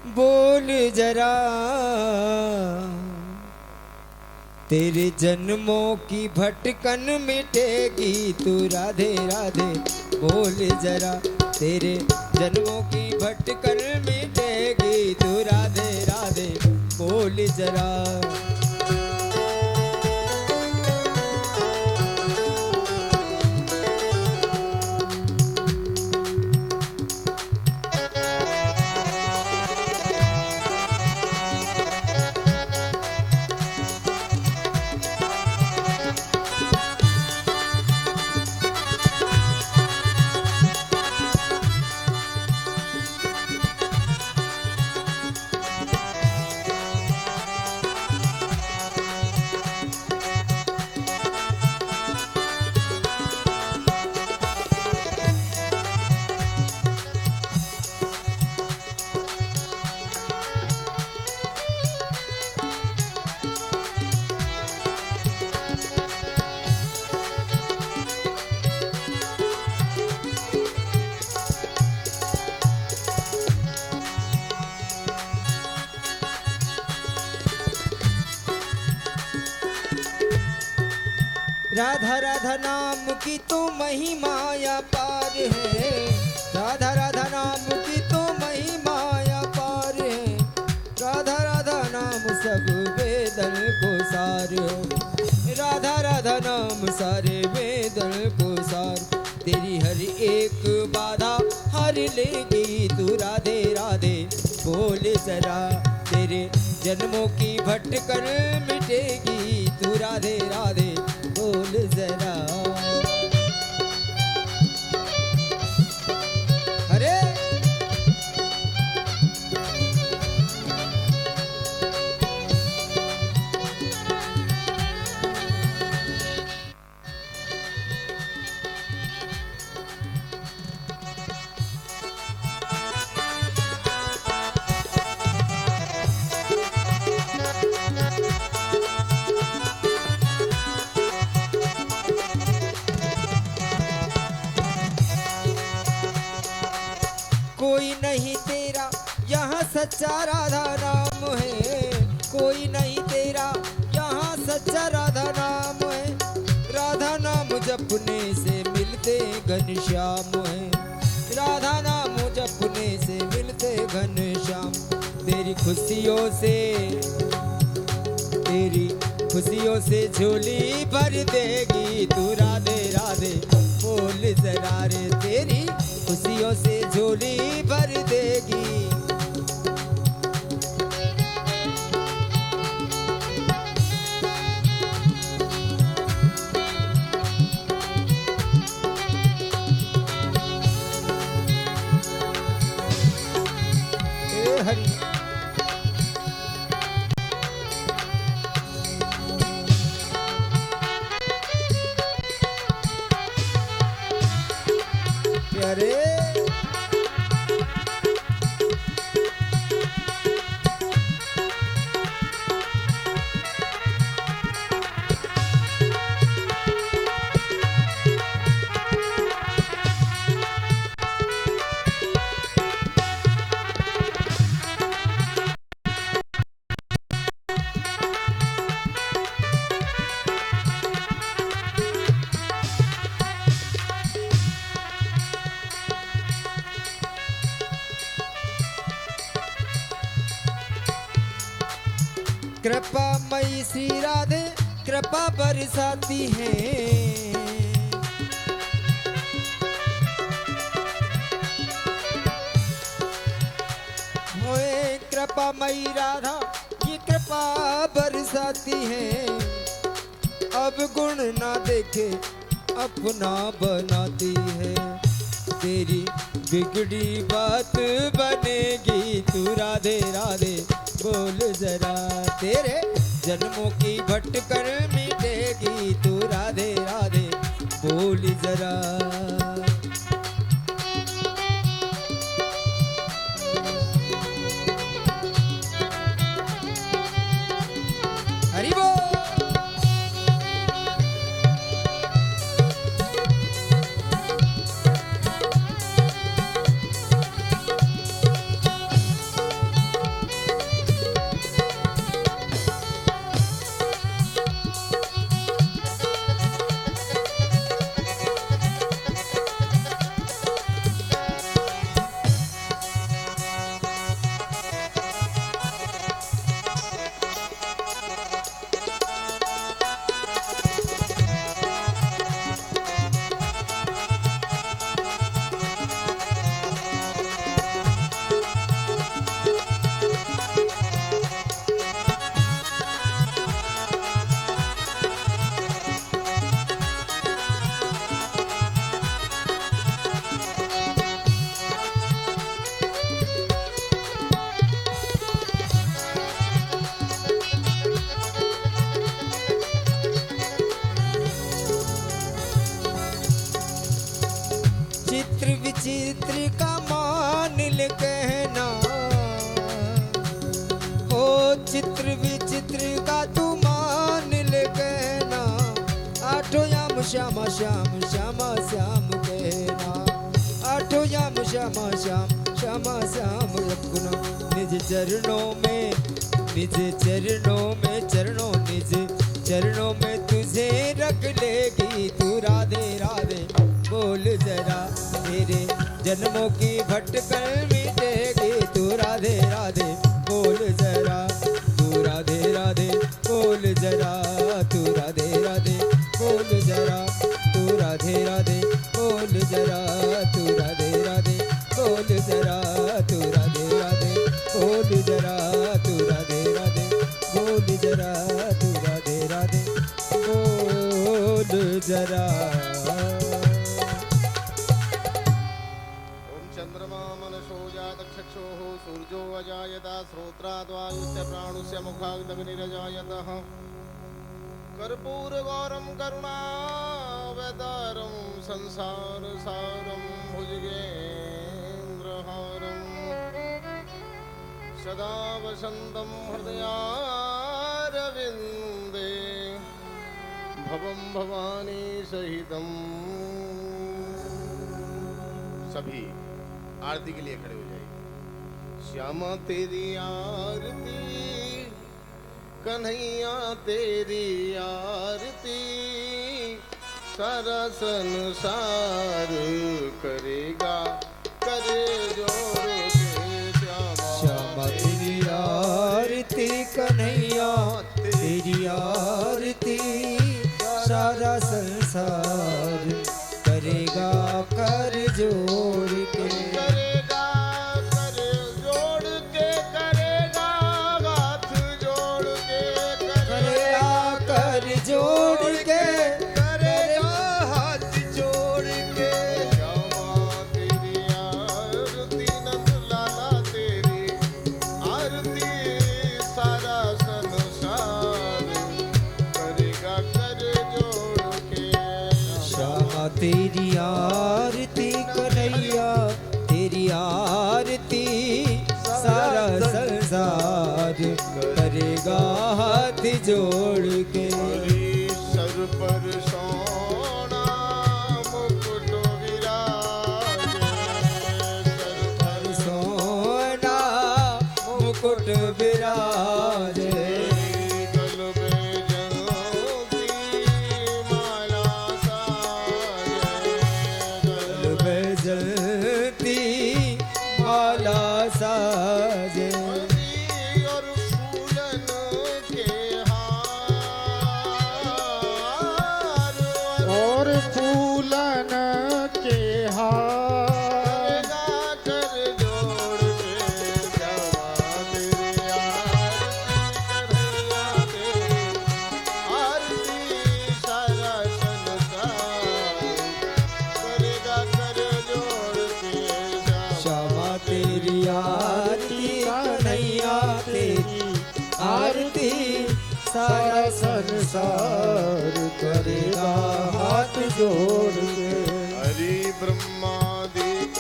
बोल जरा तेरे जन्मों की भटकन मिटेगी तू राधे राधे बोल जरा तेरे जन्मों की भटकन मिटेगी तू राधे राधे बोल जरा। राधा राधा नाम की तो महिमा या पार है, राधा राधा नाम की तो महिमा या पार है, राधा राधा नाम सब वेदन को सार है, राधा राधा नाम सारे वेदन को सार। तेरी हर एक बाधा हर लेगी तू राधे राधे बोल जरा तेरे जन्मों की भटकन मिटेगी तू राधे राधे बोल जरा। अरे कोई नहीं तेरा यहाँ सच्चा राधा नाम है, कोई नहीं तेरा यहाँ सच्चा राधा नाम है, राधा नाम जपने से मिलते घनश्याम है, राधा नाम जपने से मिलते घनश्याम। तेरी खुशियों से झोली भर देगी तू राधे राधे बोल जरा रे तेरी खुशियों से झोली भर देगी। हरि प्यारे कृपा मई श्री राधे कृपा बरसाती है, होए कृपा मई राधा ये कृपा बरसाती है, अब गुण ना देखे अपना बनाती है, तेरी बिगड़ी बात बनेगी तू राधे राधे बोल जरा तेरे जन्मों की भटकन मिटेगी तू राधे राधे बोल जरा। हरि बोल। श्यामा श्याम श्यामा श्याम कहना। आठों याम श्यामा श्याम श्यामा श्याम रखना। निज चरणों में निज चरणों में चरणों निज चरणों में तुझे रख लेगी तू राधे राधे बोल जरा। तेरे जन्मों की भटकल मिटेगी तू राधे राधे बोल जरा। तू राधे राधे बोल जरा। तू राधे राधे बोल जरा। तू राधे राधे बोल जरा। तू राधे राधे बोल जरा। तू राधे राधे बोल जरा। तू राधे राधे बोल जरा। तू राधे राधे बोल जरा। ओम चंद्रमा मनसो जातक्षक्षोः सूर्यो अजायता श्रोत्राद्वायुस्य प्राणुस्य मुखाग्निरजायतः कर्पूरगौरं करुणावतारं संसारसारं भुजगेन्द्रहारं सदा वसन्तं हृदयारविन्दे भवं भवानी सहितं। सभी आरती के लिए खड़े हो जाइए। श्यामा तेरी आरती कन्हैया तेरी आरती सारा संसार करेगा करे जोर के। श्यामा तेरी आरती कन्हैया तेरी आरती सारा संसार करेगा कर जोड़ के। करेगा कर जोड़ के करेगा हाथ जोड़ के करेगा कर जोड़ के करेगा हाथ जोड़ के। श्यामा तेरी आरती नंद लाला तेरी आरती सारा संसार करेगा कर जोड़ के। श्यामा तेरी आरती कन्हैया तेरी आरती सारा संसार करेगा हाथ जोड़ के। सर पर सोना मुकुट विराजे सर पर सोना मुकुट विराजे। गल में जंती माला साजे गल में जलती माला साजे। और फूलन के हार और फूलन के हार करेगा कर जोड़ के। श्यामा तेरी आरती सारा संसार करेगा कर जोड़ के। श्यामा तेरी आरती कन्हैया तेरी आरती सारा संसार करेगा हाथ जोड़ के। हरि ब्रह्मादिक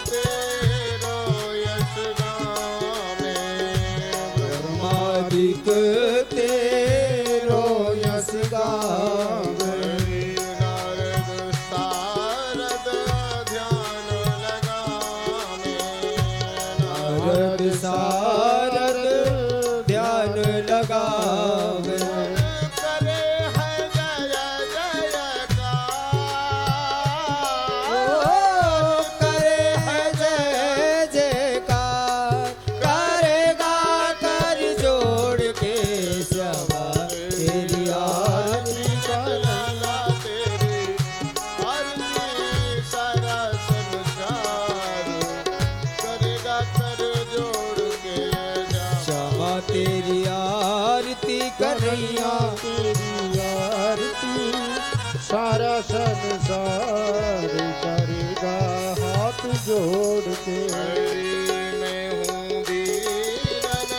तेरो यश गावे ब्रह्मादिक तेरो यश गावे। नारद सारद ध्यान लगावे नारद सारद ध्यान लगावे। करे है जय ओ जयकार करे है जय जयकार करेगा कर जोड़ के। श्यामा तेरी आरती लाला तेरी आरती सारा संसार करेगा कर जोड़ के। श्यामा तेरी आरती कन्हैया तेरी आरती सारा संसार करेगा हाथ जोड़ के। हरि मैं हूँ दीनन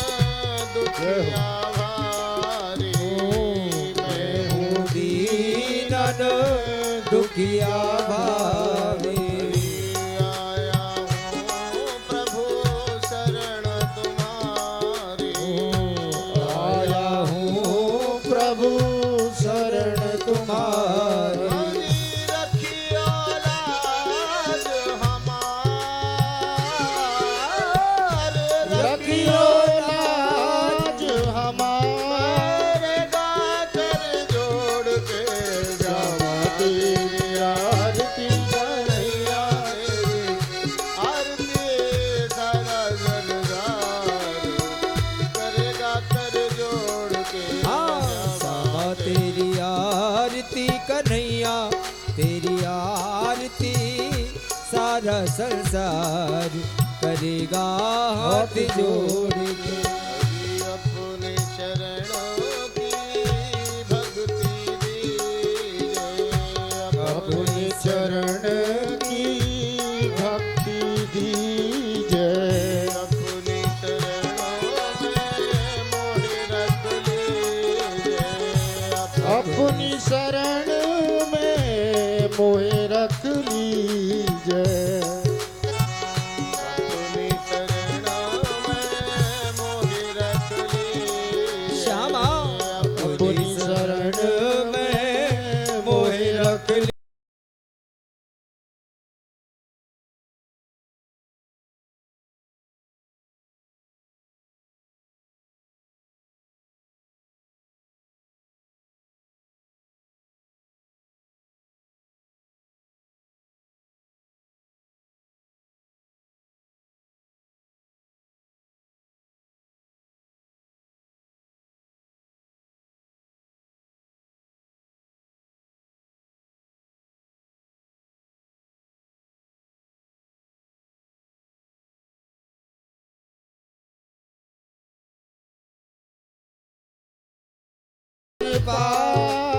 दुखिया भारी मैं हूँ दीनन दुखिया भावी। आया हूँ प्रभु शरण तुम्हारी आया हूँ प्रभु शरण तुम्हारी। रखियो लाज हमारे गाकर जोड़ के श्यामा तेरी आरती कन्हैया तेरी आरती सारा संसार करेगा कर जोड़ के हाँ श्यामा तेरी आरती कन्हैया तेरी आरती सारा संसार करेगा हाथ जोड़ के। अपने चरणों की भक्ति दीजिए अपने चरण की भक्ति दीजिए अपने चरणों में मोहे रख लीजिए अपनी शरण में मोहे रख लीजिए अपनी चरणों में मोहे रख लीजिए श्यामा अपनी शरण में मोहे रख ले।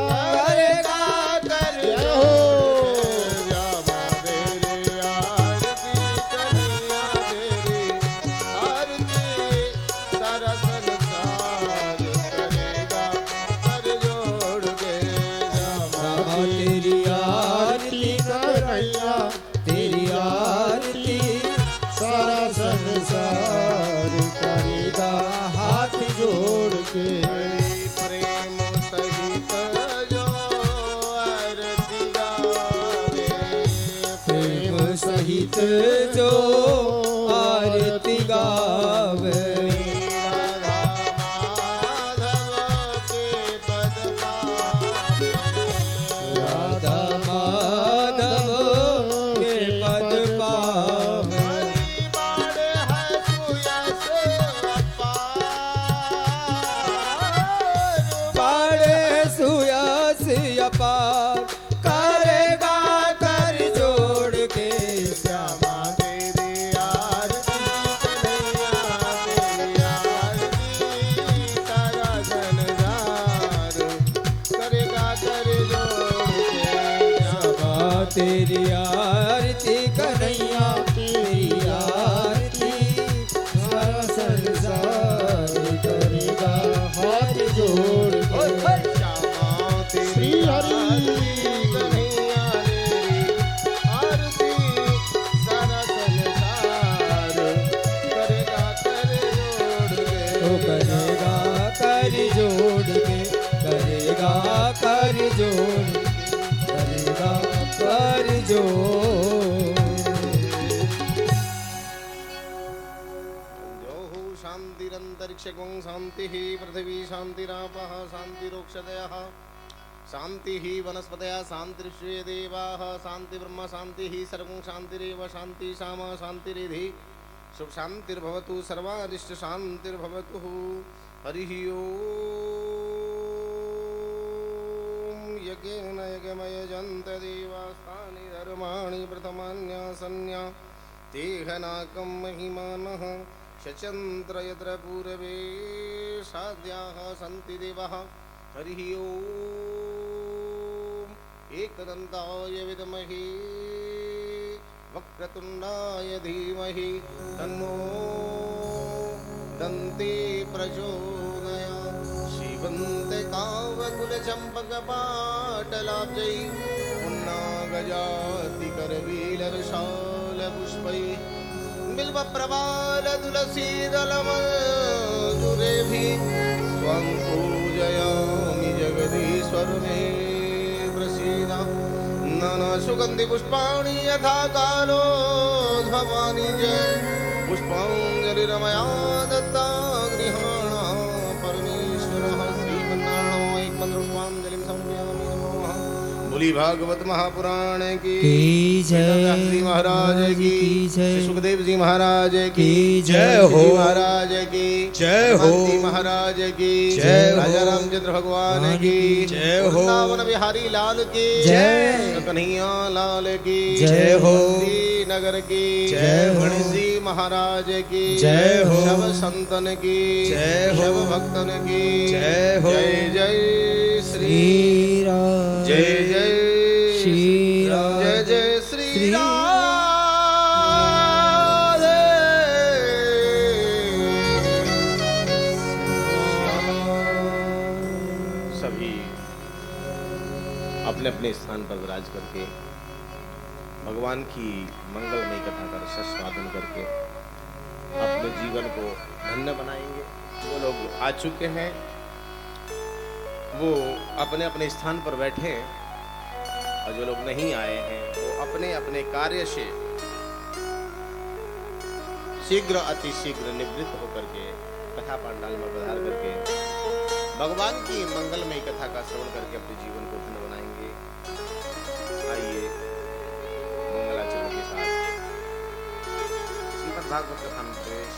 करेगा कर श्यामा तेरी आरती कन्हैया तेरी आरती सारा संसार करेगा कर जोड़ के श्यामा तेरी आरती कन्हैया तेरी आरती सारा संसार करेगा हाथ जोड़ के प्रेम सहित जो आरती गावे प्रेम सहित जो आरती गावे राधा माधव के पद पावे राधा माधव के पद पावे हरि बाण है सुयस अपार पाड़े सुयस अपार करेगा कर जोड़ के श्यामा तेरी आरती कन्हैया तेरी आरती सारा संसार करेगा कर जोड़ के श्यामा तेरी आरती कन्हैया तेरी आरती सारा संसार करेगा हाथ जोड़ के श्यामा तेरी श्री हरि कन्हैया तेरी आरती सारा संसार करेगा कर जोड़ के तो करेगा कर जोड़ के करेगा कर जोड़ करेगा कर जोड़। जोहु शान्तिरन्तरिक्षगं शान्तिः पृथिवी शान्तिरापः शान्तिरोक्षदयः शान्तिः वनस्पतयः शान्तिर्विश्वे देवाः शान्तिब्रह्म शान्तिः सर्वं शान्तिरेव शान्ति सामा शान्तिरिधि शुभ शान्तिर्भवतु सर्वारिष्ट शान्तिर्भवतु हरिः ओम् यज्ञेन यज्ञमयजन्त देवास्तानि धर्माणि प्रथमान्यासन्या तेहनाकं महिमानः शचन्द्र यत्र पूर्वे साध्याः सन्ति देवः हरिः ओम् एकदन्ताय विद्महे वक्रतुण्डाय धीमहि तन्नो दन्ते प्रचोदयात् शिवन्ते कावकुलचम्पकपाटलाब्जै पुन्नागजाति करवीलरशालपुष्पैः बिल्वप्रवाल तुलसीदलमधुरेभिः स्वं पूजयामि जगदीश्वर मे प्रसीद नाना सुगन्धि पुष्पाणि यथा कालोद्भवानि च पुष्पाञ्जलिरमया दत्ता गृहाणा परमेश्वरः श्रीमन्नारायणो एकमन्त्रपुष्पाञ्जलिं समर्पयामि नमः। बोली भागवत महापुराण की जय। श्री महाराज की जय। श्री सुखदेव जी महाराज की जय हो। श्री महाराज की जय हो। हनुमान जी महाराज की जय हो। राजा रामचंद्र भगवान की जय हो। वृंदावन बिहारी लाल की जय। कन्हैया लाल की जय हो। श्री नगर की जय हो। गणेश जी महाराज की जय हो। सब संतन की जय हो। सब भक्तन की जय हो। जय जय श्री श्री राम जय जय श्री राम जय जय श्री श्री सभी अपने अपने स्थान पर विराज करके भगवान की मंगलमय कथा का रसास्वादन करके अपने जीवन को धन्य बनाएंगे। वो लोग आ चुके हैं, वो अपने अपने स्थान पर बैठे हैं, और जो लोग नहीं आए हैं वो अपने अपने कार्य से शीघ्र अति शीघ्र निवृत्त होकर के कथा पांडाल में पधार करके भगवान की मंगलमय कथा का श्रवण करके अपने जीवन को धन्य बनाएंगे। आइए मंगलाचरण के साथ श्रीमद् भागवत कथा में प्रवेश।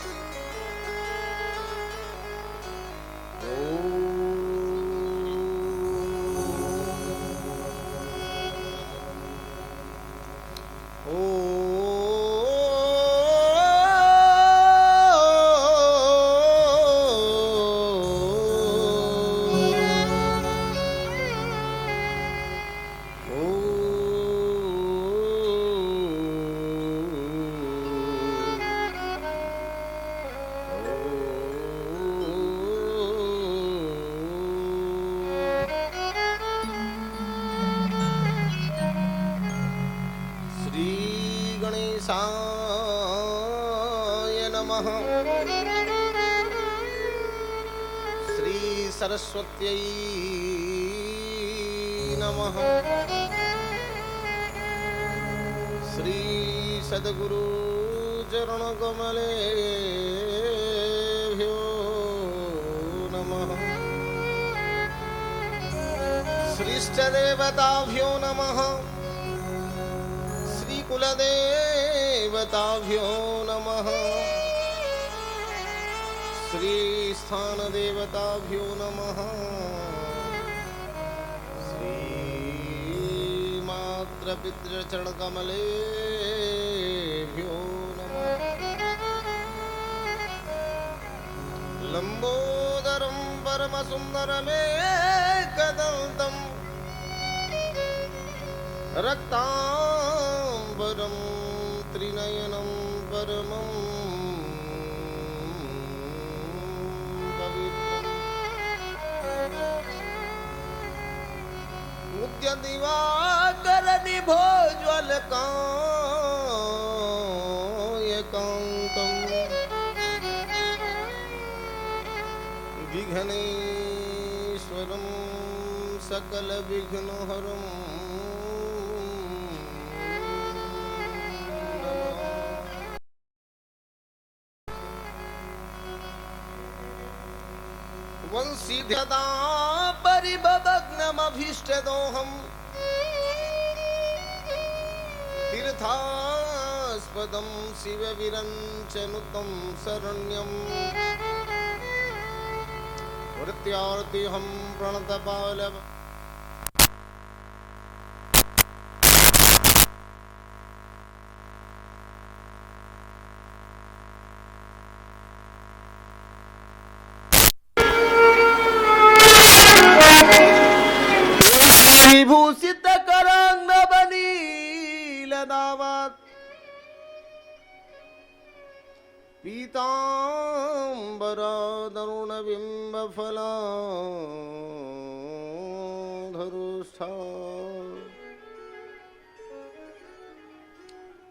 गणेशाय नमः। श्री सरस्वत्यै नमः। श्री सद्गुरु चरण कमलेभ्यो नमः। श्रीष्ट देवताभ्यो नमः। कुलदेवताभ्यो नमः। श्री स्थान देवताभ्यो नमः। श्री मात्र पितृचरण कमलेभ्यो नमः। लंबोदरं परम सुंदरमेकदंतं रक्तांबरं त्रिनयनं परमं पवित्रम् उद्यदिवाकरनिभोज्वलकायकान्तं विघ्नेश्वरं सकलविघ्नहरं वंशीधता परिभवग्नमभीष्टदोहम् तीर्थास्पदं शिवविरञ्चनुतं शरण्यम् वृत्यार्तिहं प्रणतपाल विभूषित करांग बनीलदावत पीतांबरा दरुण बिंब फलाधरुष्ठा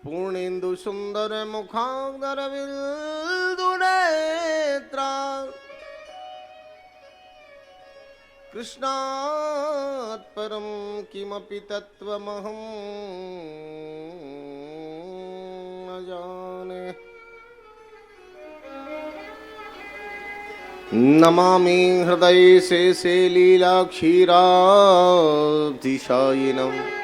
पूर्णेन्दु सुंदर मुखांगर विल्दु नेत्रा कृष्णात् परं किमपि तत्त्वमहं न जाने। नमामि हृदय से लीला क्षीराब्धिशायिनम्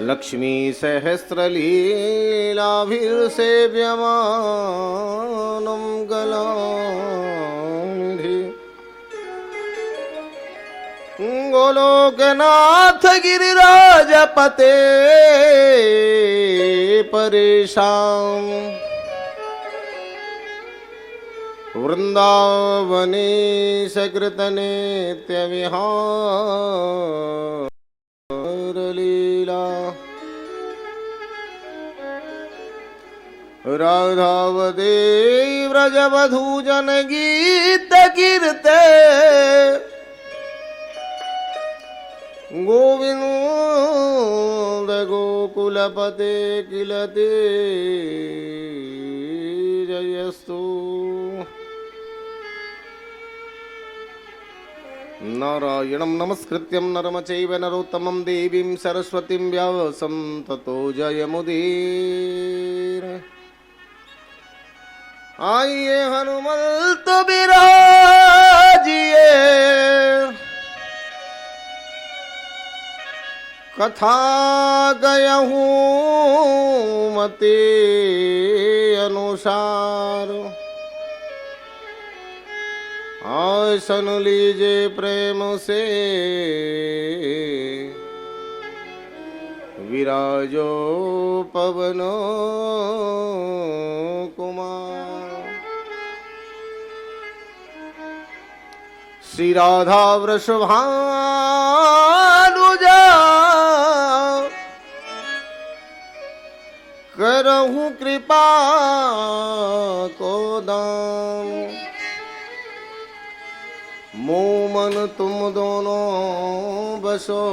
लक्ष्मी सहस्रलीलाभिर्सेव्यमानं गलानिधि गोलोकनाथ गिरिराजपते परेशान वृंदावने सकृतनेत्य विहार लीला राधावदे व्रजवधूजन गीत कीर्ते गोविंद गोकुलपते किलते जयस्तु नारायणं नमस्कृत्यं नरं चैव नरोत्तमं देवीं सरस्वतीं व्यासं ततो जयमुदीर आइए हनुमंत बिराजिए कथा गयहूँ मते अनुसार आसन लीजे प्रेम से विराजो पवन कुमार श्री राधा वृषभानुजा करहूँ कृपा को दान मोमन तुम दोनों बसो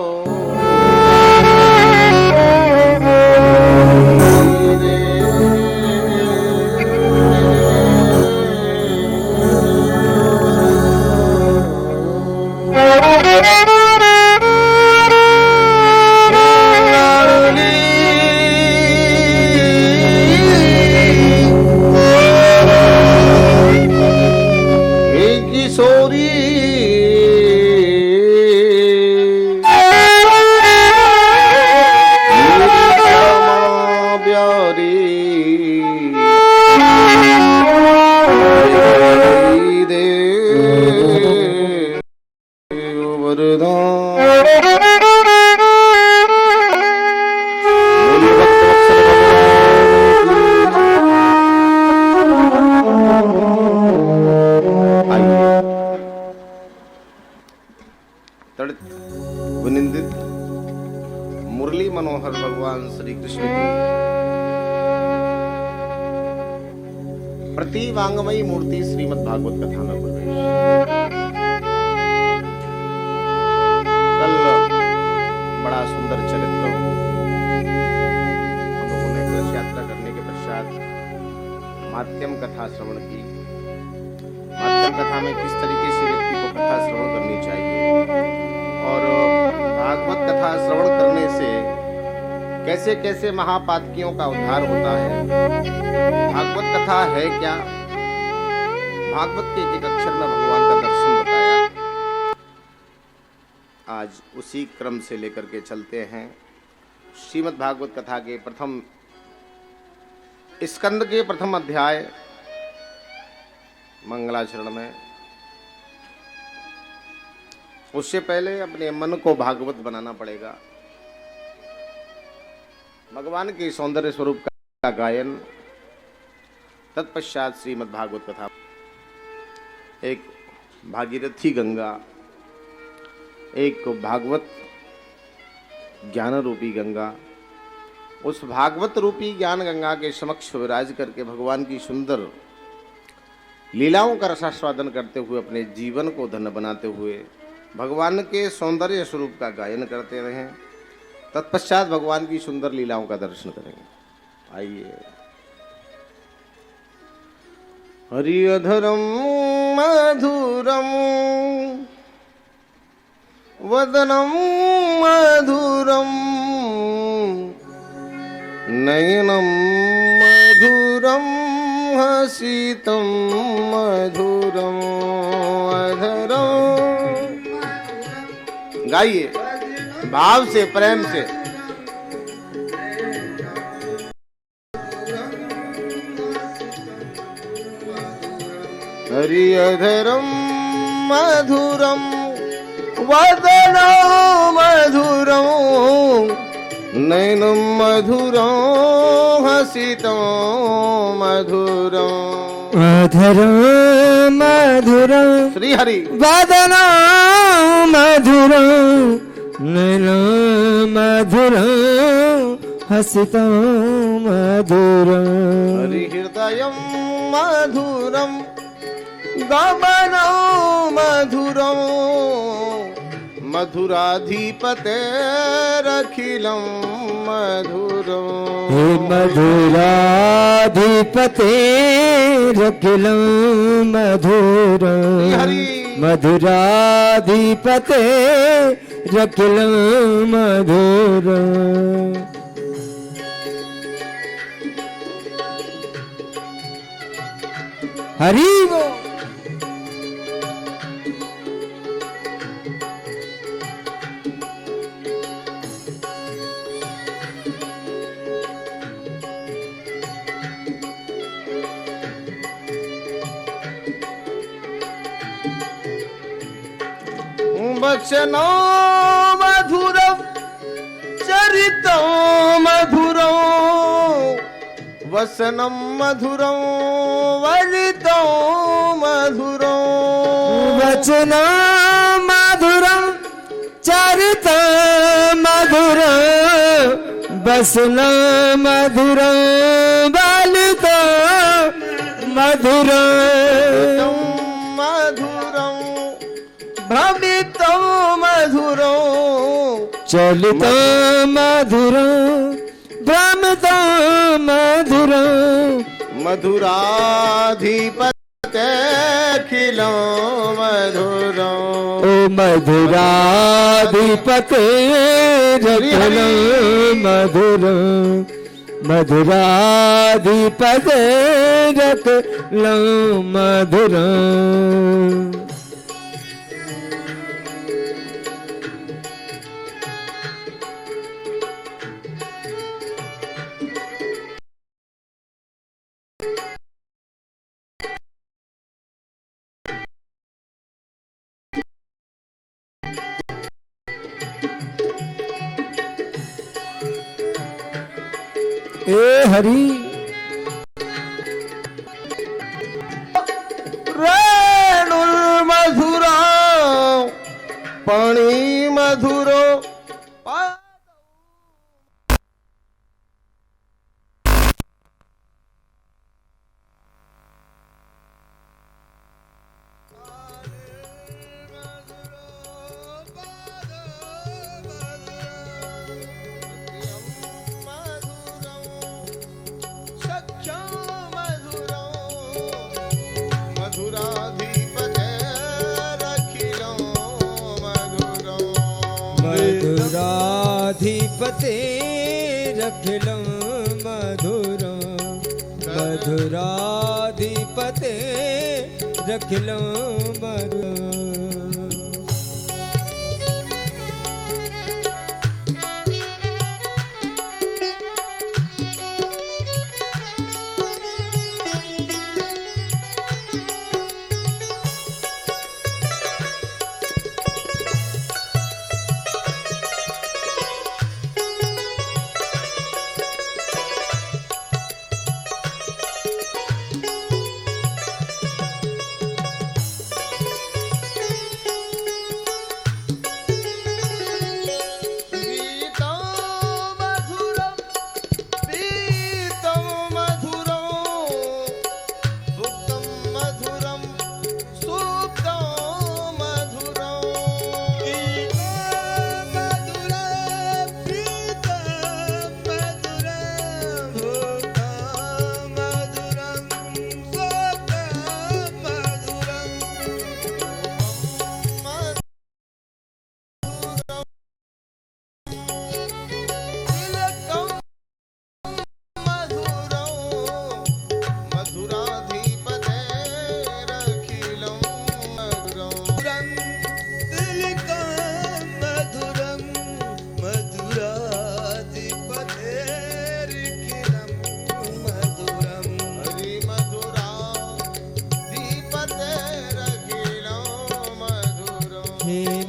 विनिंदित मुरली मनोहर भगवान श्री कृष्ण की प्रति वांगमयी मूर्ति श्रीमद् भागवत कथा में प्रवेश। कल बड़ा सुंदर चरित्र हम लोगों ने कलश यात्रा करने के पश्चात माध्यम कथा श्रवण की। माध्यम कथा में किस तरीके से व्यक्ति को कथा श्रवण करनी चाहिए और भागवत कथा श्रवण करने से कैसे कैसे महापातकियों का उद्धार होता है। भागवत कथा है क्या, भागवत के एक अक्षर में भगवान का दर्शन बताया। आज उसी क्रम से लेकर के चलते हैं। श्रीमद् भागवत कथा के प्रथम स्कंद के प्रथम अध्याय मंगलाचरण में। उससे पहले अपने मन को भागवत बनाना पड़ेगा। भगवान के सौंदर्य स्वरूप का गायन, तत्पश्चात श्रीमद् भागवत कथा। एक भागीरथी गंगा, एक भागवत ज्ञान रूपी गंगा, उस भागवत रूपी ज्ञान गंगा के समक्ष विराज करके भगवान की सुंदर लीलाओं का रसास्वादन करते हुए अपने जीवन को धन्य बनाते हुए भगवान के सौंदर्य स्वरूप का गायन करते रहें। तत्पश्चात भगवान की सुंदर लीलाओं का दर्शन करेंगे। आइए। हरिअधरम मधुरम वदनम मधुरम नयनम मधुरम हसितं मधुरं अधरं। गाइए भाव से, प्रेम से। हरि अधरं मधुरं वदनं मधुरं नयनं मधुरं हसितं मधुरं। अधरं मधुरं श्री हरि वदनं मधुरं नयनं मधुरं हसितं मधुरं। हरि हृदयं मधुरं गमनं मधुरं मधुराधिपतेरखिलं मधुरं। हे मधुराधिपतेरखिलं मधुरं। मधुराधिपतेरखिलं मधुरं। हरि बोल। वचनं मधुरं चरितं मधुरं वसनं मधुरं वलितं मधुरं। वचनं मधुरं चरितं मधुरं वसनं मधुरं वलितं मधुरं। मधुरं भ्रमितं मधुरं चलितं मधुरं भ्रमितं मधुरं। मधुराधिपतेऽखिलं मधुरं। ओ मधुराधिपतेरखिलं मधुरं मधुराधिपतेरखिलं मधुरं। ए हरि रेणुर्मधुरा पाणी मधुरो मधुराधिपतेरखिलं मधुरं मधुराधिपतेरखिलं मधुरं।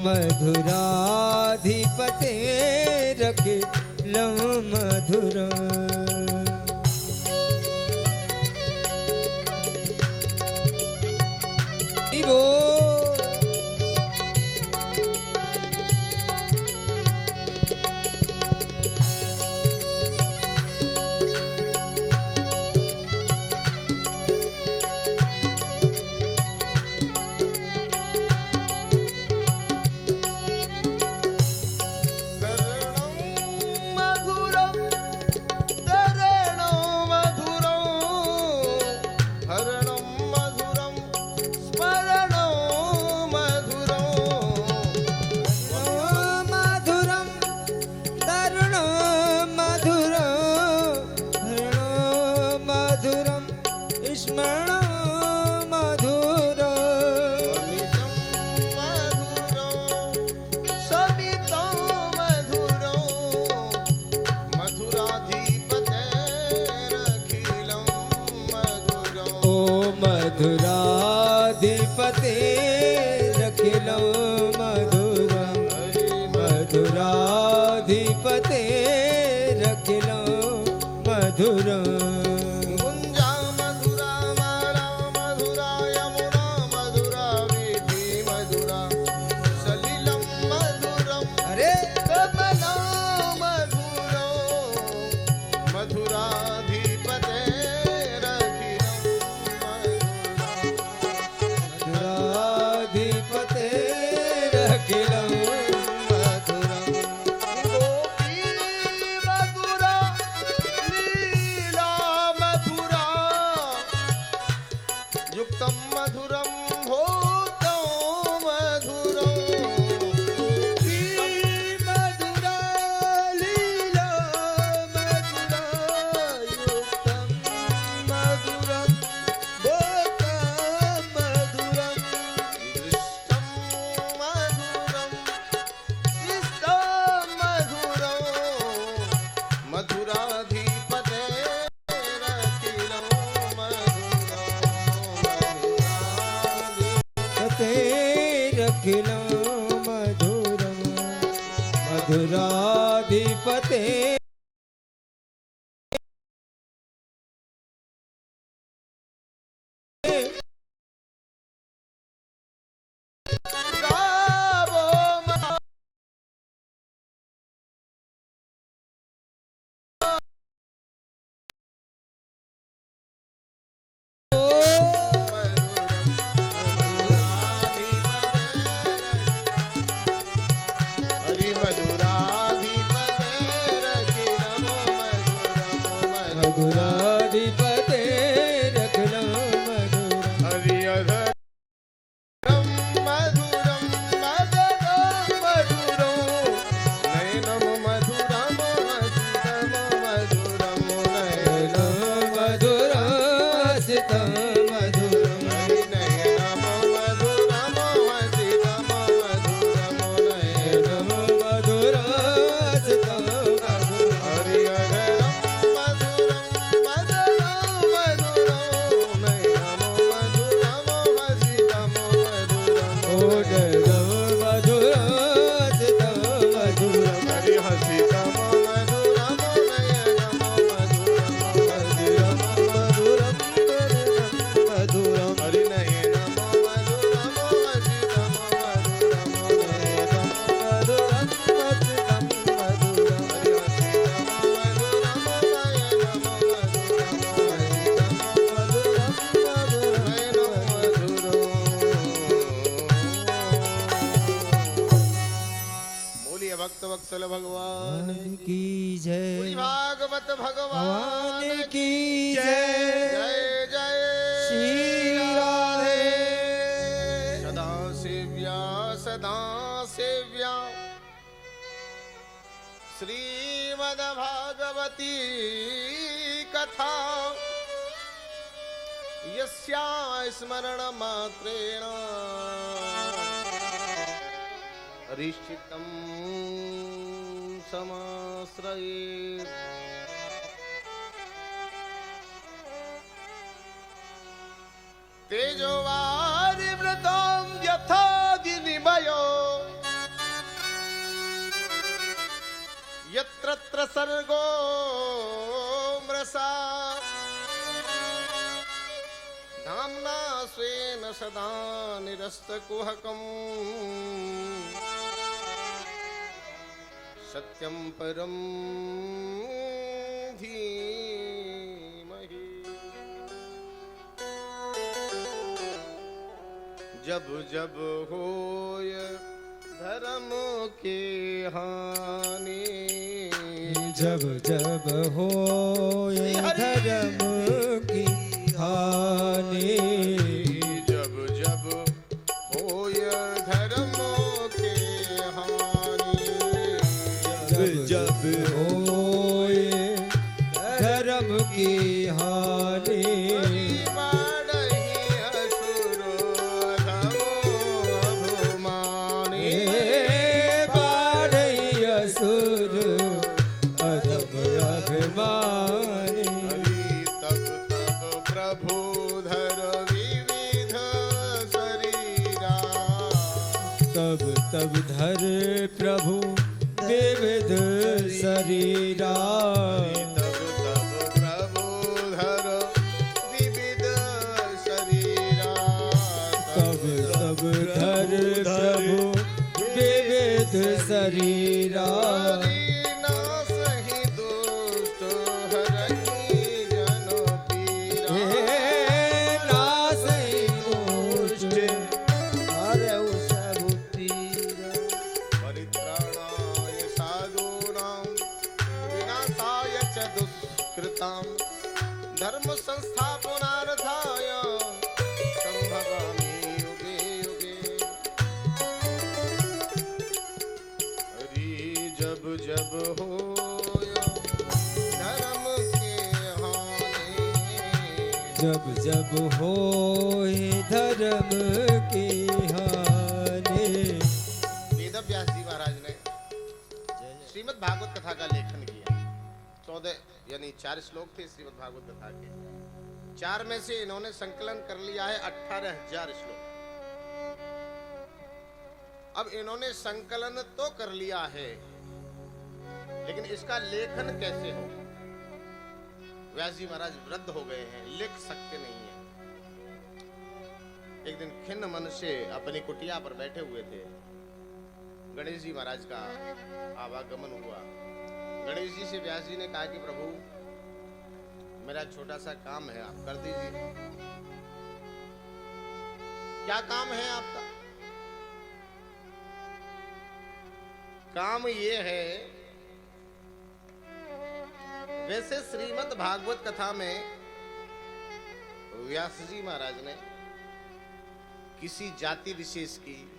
मधुराधिपते रखिलं मधुरम् मधुराधिपते रखिलं मधुरम् मधुराधिपते रखिलं मधुरम् गुंजा मधुरा माला मधुरा यमुना मधुरा वीथी मधुरा सलिलं मधुरम् अरे कमला मधुरो मधुराधिपते मधुराधिपते रखिलं मधुरम् गोपी मधुरा लीला मधुरा युक्तं मधुरं भोक्तं मधुरम् मधुरा लीला मधुरा युक्तं मधुरं भोक्तं मधुरम् दृष्टं मधुरं शिष्टं मधुरं मधुराधिपते रखिलं पते रखिलं मधुरम् मधुराधिपते गावो हरि मधुराधिपते रखिलं मधुरम् मधुराधिपते रखिलं मधुरम् हरि अधरं मधुरं मदनं मधुरो नयनं मधुरं हसितं मधुरं नयनं मधुरसितं मधुरम् हरि नयनं मधुरं हसितं मधुरं नयनं मधुरसितं मधुरम् हरि अधरं मधुरं मदनं मधुरो नयनं मधुरं हसितं मधुरं ओडलं मधुरसितं मधुरम् हरि हसितं मधुरं नयनं मधुरं हसितं मधुरं मधुरम् हरि नयनं मधुरं हसितं मधुरं नयनं मधुरं मधुरं मधुरम् हरि हसितं मधुरं नयनं मधुरं हसितं मधुरं मधुरं नयनं मधुरं बोलिए भक्त वत्सल भगवान की बोली जय भागवत भगवान भगवान की जय जय जय श्री राधे सदा सेव्या श्रीमद्भागवती कथा यस्या स्मरण मात्रेण हरिश्चित्तं समाश्रयेत् तेजोवारिवृतं यथा विनिमयो यत्रत्र सर्गो मृषा धाम्ना स्वेन सदा निरस्तकुहकम् सत्यं परं धीमहि। जब जब होय धर्म के हानि, जब जब हो धर्म की हानि, जब जब होय धर्म के हानि, जब जब हो धर्म की हानि, तब धर प्रभु विविध शरीरा, तब तब प्रभु धर विविध शरीरा, तब तब धर प्रभु विविध शरीरा, नासहि दुष्ट हरहि जन पीरा, नासहि दुष्ट हरौ सब पीरा, परित्राणाय साधूनां विनाशाय च दुष्कृतां धर्म संस्थापनार्थाय संभवामि युगे युगे। हरि जब जब होय धर्म के हानि, जब जब होय धर्म की हानि। वेद व्यास जी महाराज ने श्रीमद् भागवत कथा का लेखन किया। 14 यानी 4 श्लोक थे श्रीमद् भागवत कथा के। 4 में से इन्होंने संकलन कर लिया है 18,000 श्लोक। अब इन्होंने संकलन तो कर लिया है, लेकिन इसका लेखन कैसे हो? व्यास जी महाराज वृद्ध हो गए हैं, लिख सकते नहीं है। एक दिन खिन्न मन से अपनी कुटिया पर बैठे हुए थे। गणेश जी महाराज का आवागमन हुआ। गणेश जी से व्यास जी ने कहा कि प्रभु मेरा छोटा सा काम है, आप कर दीजिए। क्या काम है आपका? काम ये है, वैसे श्रीमद् भागवत कथा में व्यास जी महाराज ने किसी जाति विशेष की,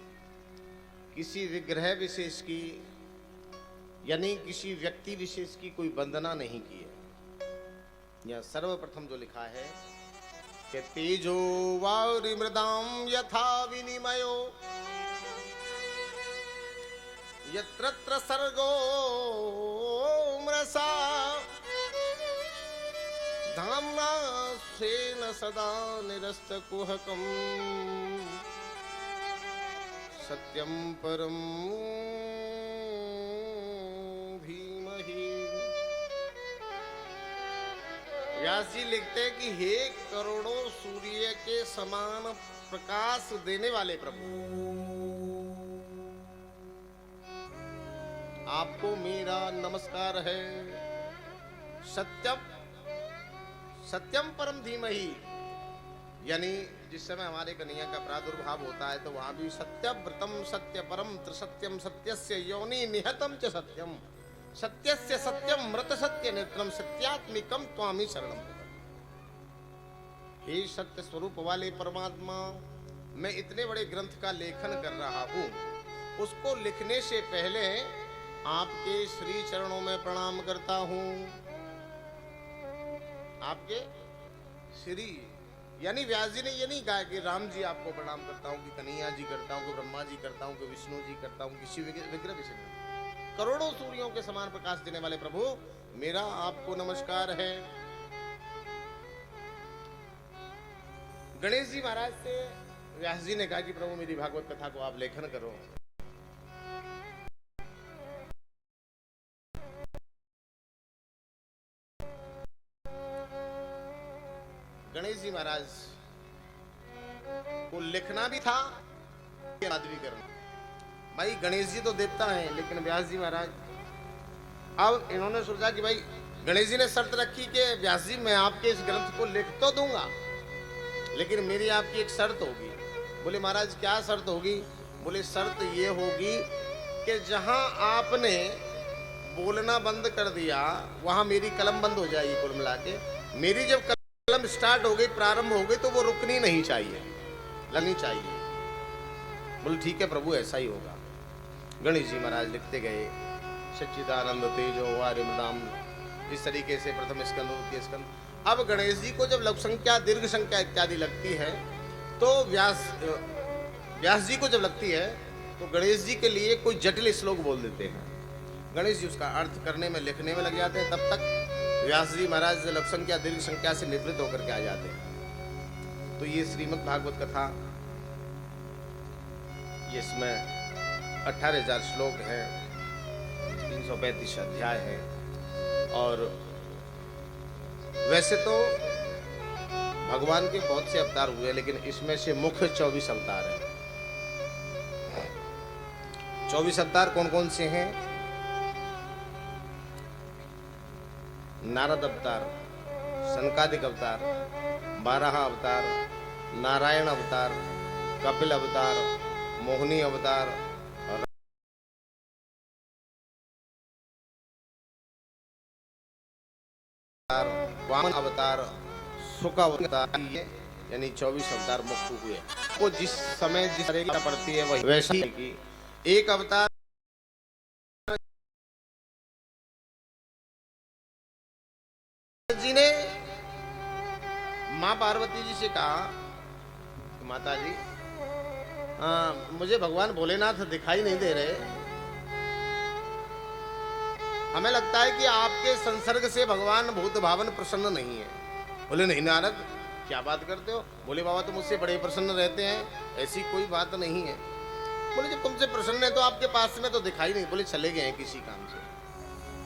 किसी विग्रह विशेष की, यानी किसी व्यक्ति विशेष की कोई वंदना नहीं की है। यह सर्वप्रथम जो लिखा है कि तेजो वारि मृदाम यथा विनिमयो यत्रत्र सर्गो मृषा धाम्ना स्वेन सदा निरस्तकुहकम् सत्यं परं धीमहि। व्यास जी लिखते हैं कि हे करोड़ों सूर्य के समान प्रकाश देने वाले प्रभु, आपको मेरा नमस्कार है। सत्यम सत्यम परम धीमहि, यानी जिस समय हमारे कन्हैया का प्रादुर्भाव होता है तो वहां भी सत्यव्रतम सत्य परम त्रिसत्यम सत्यस्य योनि निहतम च सत्यम सत्यस्य सत्यम मृत सत्य नेत्रम सत्यात्मिकम त्वामि शरणम। हे सत्य स्वरूप वाले परमात्मा, मैं इतने बड़े ग्रंथ का लेखन कर रहा हूँ, उसको लिखने से पहले आपके श्री चरणों में प्रणाम करता हूँ। आपके श्री, यानी व्यास जी ने ये नहीं कहा कि राम जी आपको प्रणाम करता हूँ, कि कन्हैया जी करता हूँ, कि ब्रह्मा जी करता हूँ, कि विष्णु जी करता हूँ, किसी विग्रह विषय। करोड़ों सूर्यों के समान प्रकाश देने वाले प्रभु, मेरा आपको नमस्कार है। गणेश जी महाराज से व्यास जी ने कहा कि प्रभु मेरी भागवत कथा को आप लेखन करो। महाराज को लिखना भी था, याद भी करना। भाई गणेश जी तो देवता हैं, लेकिन व्यास जी महाराज, अब इन्होंने सोचा कि भाई गणेश जी ने शर्त रखी कि व्यास जी मैं आपके इस ग्रंथ को लिख तो दूंगा, लेकिन मेरी आपकी एक शर्त होगी। बोले महाराज क्या शर्त होगी? बोले शर्त ये होगी कि जहां आपने बोलना बंद कर दिया वहां मेरी कलम बंद हो जाएगी। कुल मिला के मेरी जब कलम स्टार्ट हो गई, प्रारंभ हो गई, तो वो रुकनी नहीं चाहिए, लगनी चाहिए। बोले ठीक है प्रभु, ऐसा ही होगा। गणेश जी महाराज लिखते गए, सच्चिदानंद तेजो वारिमृदाम, इस तरीके से प्रथम स्कंद, द्वितीय स्कंद। अब गणेश जी को जब लघु संख्या, दीर्घ संख्या इत्यादि लगती है, तो व्यास जी को जब लगती है तो गणेश जी के लिए कोई जटिल श्लोक बोल देते हैं। गणेश जी उसका अर्थ करने में, लिखने में लग जाते हैं। तब तक व्यास जी महाराज लघु संख्या, दीर्घ संख्या से निवृत्त होकर के आ जाते हैं। तो ये श्रीमद् भागवत कथा, ये इसमें 18,000 श्लोक हैं, 335 अध्याय है। और वैसे तो भगवान के बहुत से अवतार हुए, लेकिन इसमें से मुख्य 24 अवतार हैं। 24 अवतार कौन कौन से हैं? नारद अवतार, सनकादिक अवतार, 12 अवतार, नारायण अवतार, कपिल अवतार, मोहिनी अवतार, वामन अवतार, सुख अवतार, यानी 24 अवतार मुक्त हुए। वो जिस समय जिस तरह की पड़ती है वही वैसी की एक अवतार जी ने माँ पार्वती जी से कहा, माता जी मुझे भगवान भोलेनाथ दिखाई नहीं दे रहे, हमें लगता है कि आपके संसर्ग से भगवान भूत भावन प्रसन्न नहीं है। बोले नहीं नारद, क्या बात करते हो? बोले बाबा तो मुझसे बड़े प्रसन्न रहते हैं, ऐसी कोई बात नहीं है। बोले जब तुमसे प्रसन्न है तो आपके पास में तो दिखाई नहीं। बोले चले गए हैं किसी काम से।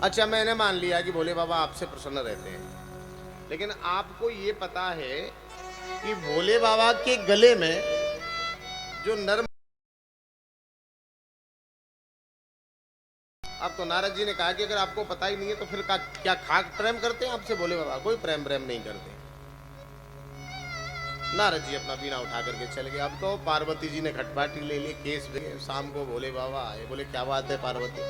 अच्छा मैंने मान लिया कि भोले बाबा आपसे प्रसन्न रहते हैं, लेकिन आपको ये पता है कि भोले बाबा के गले में जो नर, अब तो नारद जी ने कहा कि अगर आपको पता ही नहीं है तो फिर क्या खाक प्रेम करते हैं आपसे भोले बाबा? कोई प्रेम नहीं करते। नारद जी अपना बीना उठा करके चले गए। अब तो पार्वती जी ने खटपाटी ले ली, केस ले। शाम को भोले बाबा आए, बोले क्या बात है पार्वती,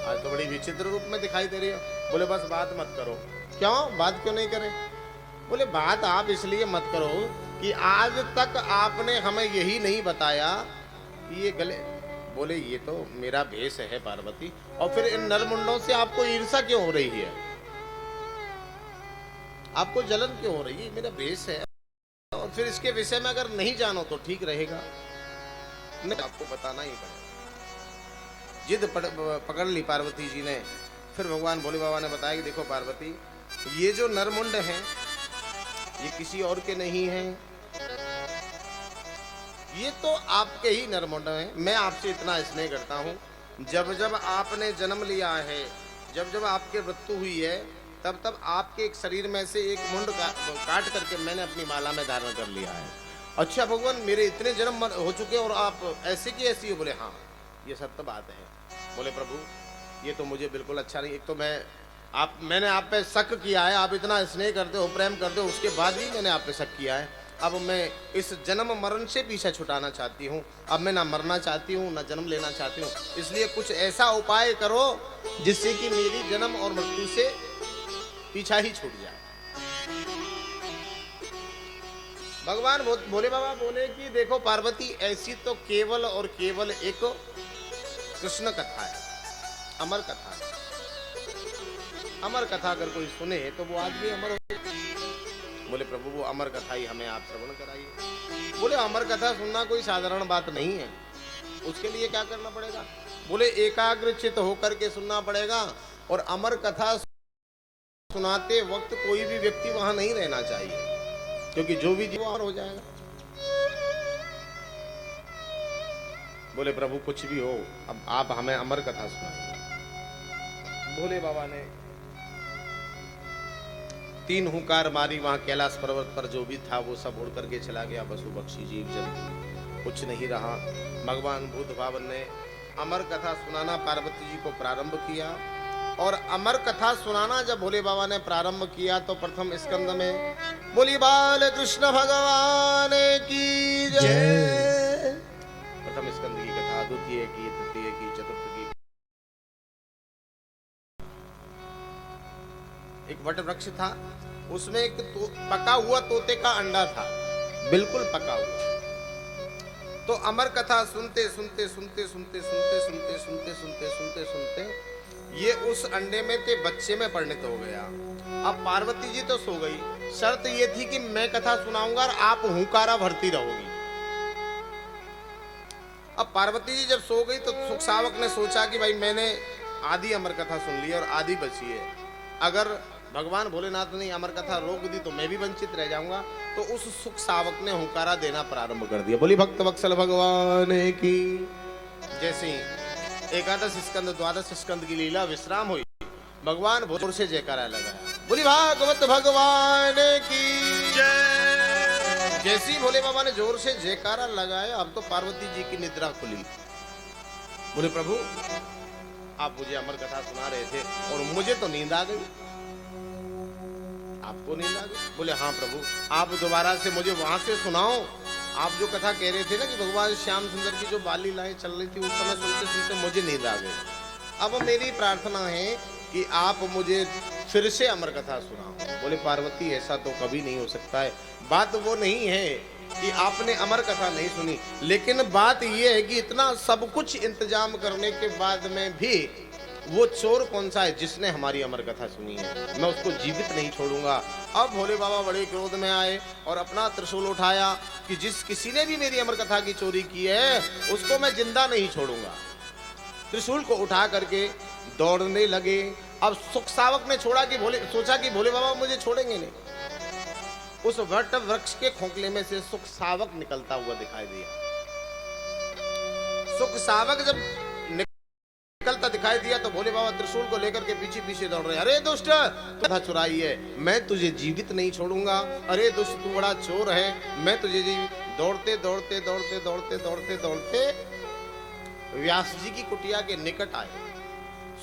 आज तो बड़ी विचित्र रूप में दिखाई दे रही हो। बोले बस बात मत करो। क्यों बात क्यों नहीं करें? बोले बात आप इसलिए मत करो कि आज तक आपने हमें यही नहीं बताया कि ये गले। बोले ये तो मेरा भेष है पार्वती, और फिर इन नरमुंडों से आपको ईर्ष्या क्यों हो रही है? आपको जलन क्यों हो रही है? मेरा भेष है, और फिर इसके विषय में अगर नहीं जानो तो ठीक रहेगा, नहीं आपको बताना ही पड़ेगा। जिद पकड़ ली पार्वती जी ने। फिर भगवान भोले बाबा ने बताया कि देखो पार्वती, ये जो नरमुंड हैं ये किसी और के नहीं हैं, ये तो आपके ही नरमुंड हैं। मैं आपसे इतना स्नेह करता हूँ, जब जब आपने जन्म लिया है, जब जब आपकी मृत्यु हुई है, तब तब आपके एक शरीर में से एक मुंड काट करके मैंने अपनी माला में धारण कर लिया है। अच्छा भगवान, मेरे इतने जन्म हो चुके और आप ऐसे की ऐसी हो? बोले हाँ ये सत्य बात है। बोले प्रभु ये तो मुझे बिल्कुल अच्छा नहीं। एक तो मैंने आप पे शक किया है, आप इतना स्नेह करते हो, प्रेम करते हो, उसके बाद भी मैंने आप पे शक किया है। अब मैं इस जन्म मरण से पीछा छुटाना चाहती हूँ। अब मैं ना मरना चाहती हूँ ना जन्म लेना चाहती हूँ, इसलिए कुछ ऐसा उपाय करो जिससे कि मेरी जन्म और मृत्यु से पीछा ही छूट जाए। भगवान भोले बाबा बोले कि देखो पार्वती, ऐसी तो केवल और केवल एक कृष्ण कथा है, अमर कथा है। अमर कथा अगर कोई सुने तो वो आदमी अमर हो। बोले प्रभु वो अमर कथा ही हमें आप श्रवण कराइए। बोले अमर कथा सुनना कोई साधारण बात नहीं है, उसके लिए क्या करना पड़ेगा? बोले एकाग्र चित्त होकर के सुनना पड़ेगा, और अमर कथा सुनाते वक्त कोई भी व्यक्ति वहां नहीं रहना चाहिए, क्योंकि जो भी जीव अमर हो जाएगा। बोले प्रभु कुछ भी हो, अब आप हमें अमर कथा सुनाइए। भोले बाबा ने 3 हुंकार मारी, वहां कैलाश पर्वत पर जो भी था वो सब उड़ करके चला गया। पशु पक्षी जीव जंतु कुछ नहीं रहा। भगवान भूत भावन ने अमर कथा सुनाना पार्वती जी को प्रारंभ किया। और अमर कथा सुनाना जब भोले बाबा ने प्रारंभ किया तो प्रथम स्कंद में बोली बाल कृष्ण भगवान की जय। प्रथम स्कंद की कथा, द्वितीय की, तृतीय की, चतुर्थ की। एक वट वृक्ष था, उसमें एक पका हुआ तोते का अंडा था, बिल्कुल पका हुआ। तो अमर कथा सुनते सुनते सुनते सुनते सुनते सुनते सुनते सुनते सुनते सुनते ये उस अंडे में ते बच्चे में परिणत हो गया। अब पार्वती जी तो सो गई, शर्त ये थी कि मैं कथा सुनाऊंगा और आप हुंकारा भरती रहोगी। अब पार्वती जी जब सो गई तो सुख सावक ने सोचा कि भाई मैंने आधी अमर कथा सुन ली और आधी बची है, अगर भगवान भोलेनाथ ने अमर कथा रोक दी तो मैं भी वंचित रह जाऊंगा। तो उस सुख सावक ने हुंकारा देना प्रारंभ कर दिया। बोली भक्त वत्सल भगवान की। जैसे ही एकादश स्कंद द्वादश स्कंद की लीला विश्राम हुई, भगवान जोर से जयकारा लगाया। बोली भागवत भगवान की जय। जैसे ही भोले बाबा ने जोर से जयकारा लगाया, अब तो पार्वती जी की निद्रा खुली। बोले प्रभु आप मुझे अमर कथा सुना रहे थे और मुझे तो नींद आ गई, आपको नींद आ गई? बोले हाँ प्रभु, आप दोबारा से मुझे वहां से सुनाओ। आप जो कथा कह रहे थे ना कि भगवान श्याम सुंदर की जो बाल लीलाएं चल रही थी, उस समय सुनते सुनते मुझे नींद आ गई। अब मेरी प्रार्थना है कि आप मुझे फिर से अमर कथा सुनाओ। बोले पार्वती ऐसा तो कभी नहीं हो सकता है। बात वो नहीं है कि आपने अमर कथा नहीं सुनी, लेकिन बात यह है कि इतना सब कुछ इंतजाम करने के बाद में भी वो चोर कौन सा है जिसने हमारी अमर कथा सुनी है, मैं उसको जीवित नहीं छोड़ूंगा। अब भोले बाबा बड़े क्रोध में आए और अपना त्रिशूल उठाया कि जिस किसी ने भी मेरी अमर कथा की चोरी की है उसको मैं जिंदा नहीं छोड़ूंगा। त्रिशूल को उठा करके दौड़ने लगे। अब सुख सावक ने सोचा कि भोले बाबा मुझे छोड़ेंगे नहीं। उस वट वृक्ष के खोखले में से सुख सावक निकलता हुआ दिखाई दिया। सुख सावक जब निकलता दिखाई दिया तो भोले बाबा त्रिशूल को लेकर के पीछे पीछे दौड़ रहे। अरे दुष्ट, कथा चुराई है, मैं तुझे जीवित नहीं छोड़ूंगा। अरे दुष्ट, तू बड़ा चोर है, मैं तुझे दौड़ते दौड़ते दौड़ते दौड़ते दौड़ते दौड़ते व्यास जी की कुटिया के निकट आए।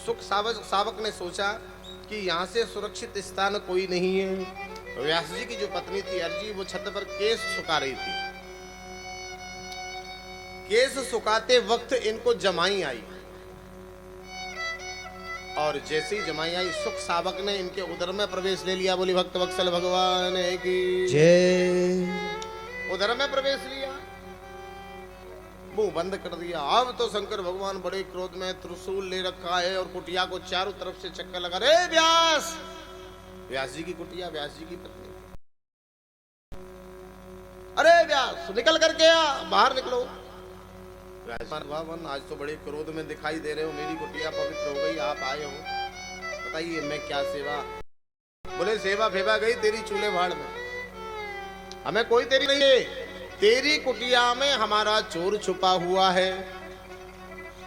सुख सावक ने सोचा कि यहाँ से सुरक्षित स्थान कोई नहीं है। व्यास जी की जो पत्नी थी अर्जी, वो छत पर केस सुखा रही थी। केस सुखाते वक्त इनको जमाई आई और जैसे ही जमाई आई, सुख सावक ने इनके उदर में प्रवेश ले लिया। बोली भक्त वत्सल भगवान की जय। उदर में प्रवेश लिया, मुंह बंद कर दिया। अब तो शंकर भगवान बड़े क्रोध में त्रिशूल ले रखा है और कुटिया को चारों तरफ से चक्कर लगा रहे। व्यास, व्यास जी की कुटिया, व्यास जी की पत्नी। अरे व्यास, निकल करके आ, बाहर निकलो। भगवान आज तो बड़े क्रोध में दिखाई दे रहे हो, मेरी कुटिया पवित्र हो गई, आप आए हो, बताइए मैं क्या सेवा। बोले सेवा फेवा गई तेरी चूल्हे भाड़ में, हमें कोई तेरी नहीं है। तेरी कुटिया में हमारा चोर छुपा हुआ है,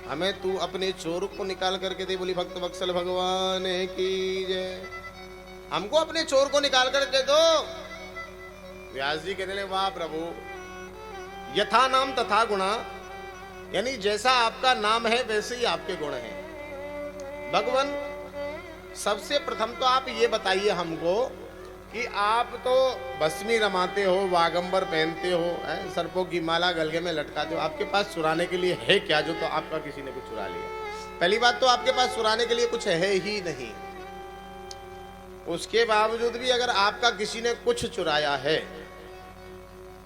हमें तू अपने चोर को निकाल करके दे। बोली भक्त वत्सल भगवान की जय। हमको अपने चोर को निकाल करके दो। व्यास जी कहने लगे वाह प्रभु, यथा नाम तथा गुणा, यानी जैसा आपका नाम है वैसे ही आपके गुण हैं। भगवान, सबसे प्रथम तो आप ये बताइए हमको कि आप तो भस्मी रमाते हो, वागंबर पहनते हो, सर्पों की माला गलगे में लटकाते हो, आपके पास चुराने के लिए है क्या जो तो आपका किसी ने कुछ चुरा लिया? पहली बात तो आपके पास चुराने के लिए कुछ है ही नहीं। उसके बावजूद भी अगर आपका किसी ने कुछ चुराया है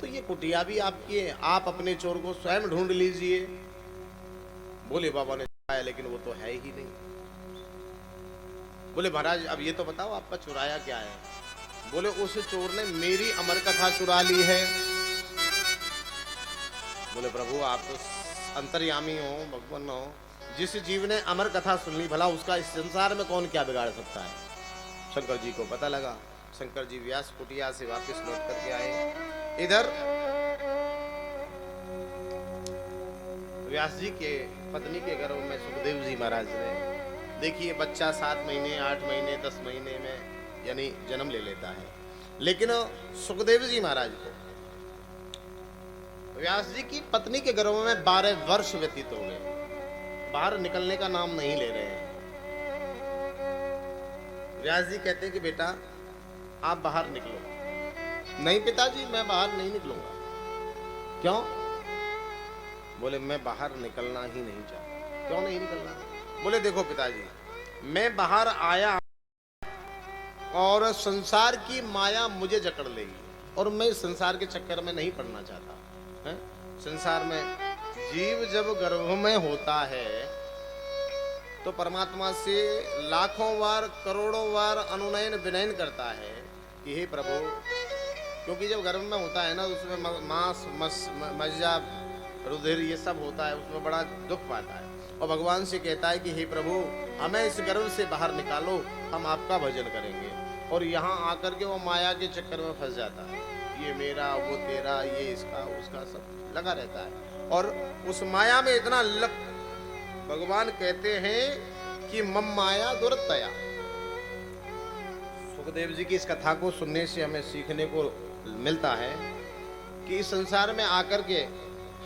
तो ये कुटिया भी आपकी है, आप अपने चोर को स्वयं ढूंढ लीजिए। बोले बाबा ने चुराया लेकिन वो तो है ही नहीं। बोले महाराज अब ये तो बताओ आपका चुराया क्या है? बोले उस चोर ने मेरी अमर कथा चुरा ली है। बोले प्रभु आप तो अंतर्यामी हो, भगवान हो, जिस जीव ने अमर कथा सुन ली भला उसका इस संसार में कौन क्या बिगाड़ सकता है? शंकर जी को पता लगा। शंकर जी व्यास कुटिया से वापस लौट करके आए। इधर व्यास जी के पत्नी के गर्भ में सुखदेव जी महाराज ने, देखिए बच्चा 7 महीने 8 महीने 10 महीने में यानी जन्म ले लेता है। लेकिन सुखदेव जी महाराज को व्यास जी की पत्नी के गर्भ में 12 वर्ष व्यतीत हो गए, बाहर निकलने का नाम नहीं ले रहे हैं। व्यास जी कहते हैं कि बेटा आप बाहर निकलो। नहीं पिताजी मैं बाहर नहीं निकलूंगा। क्यों? बोले मैं बाहर निकलना ही नहीं चाहता। क्यों नहीं निकलना? बोले देखो पिताजी, मैं बाहर आया और संसार की माया मुझे जकड़ लेगी और मैं इस संसार के चक्कर में नहीं पड़ना चाहता है। संसार में जीव जब गर्भ में होता है तो परमात्मा से लाखों बार करोड़ों बार अनुनयन विनयन करता है कि हे प्रभु, क्योंकि जब गर्भ में होता है ना उसमें मांस मज्जा रुधिर ये सब होता है, उसमें बड़ा दुख पाता है और भगवान से कहता है कि हे प्रभु हमें इस गर्भ से बाहर निकालो, हम आपका भजन करेंगे। और यहाँ आकर के वो माया के चक्कर में फंस जाता है, ये मेरा वो तेरा ये इसका उसका सब लगा रहता है और उस माया में इतना भगवान कहते हैं कि मम माया दुरतया। सुखदेव जी की इस कथा को सुनने से हमें सीखने को मिलता है कि इस संसार में आकर के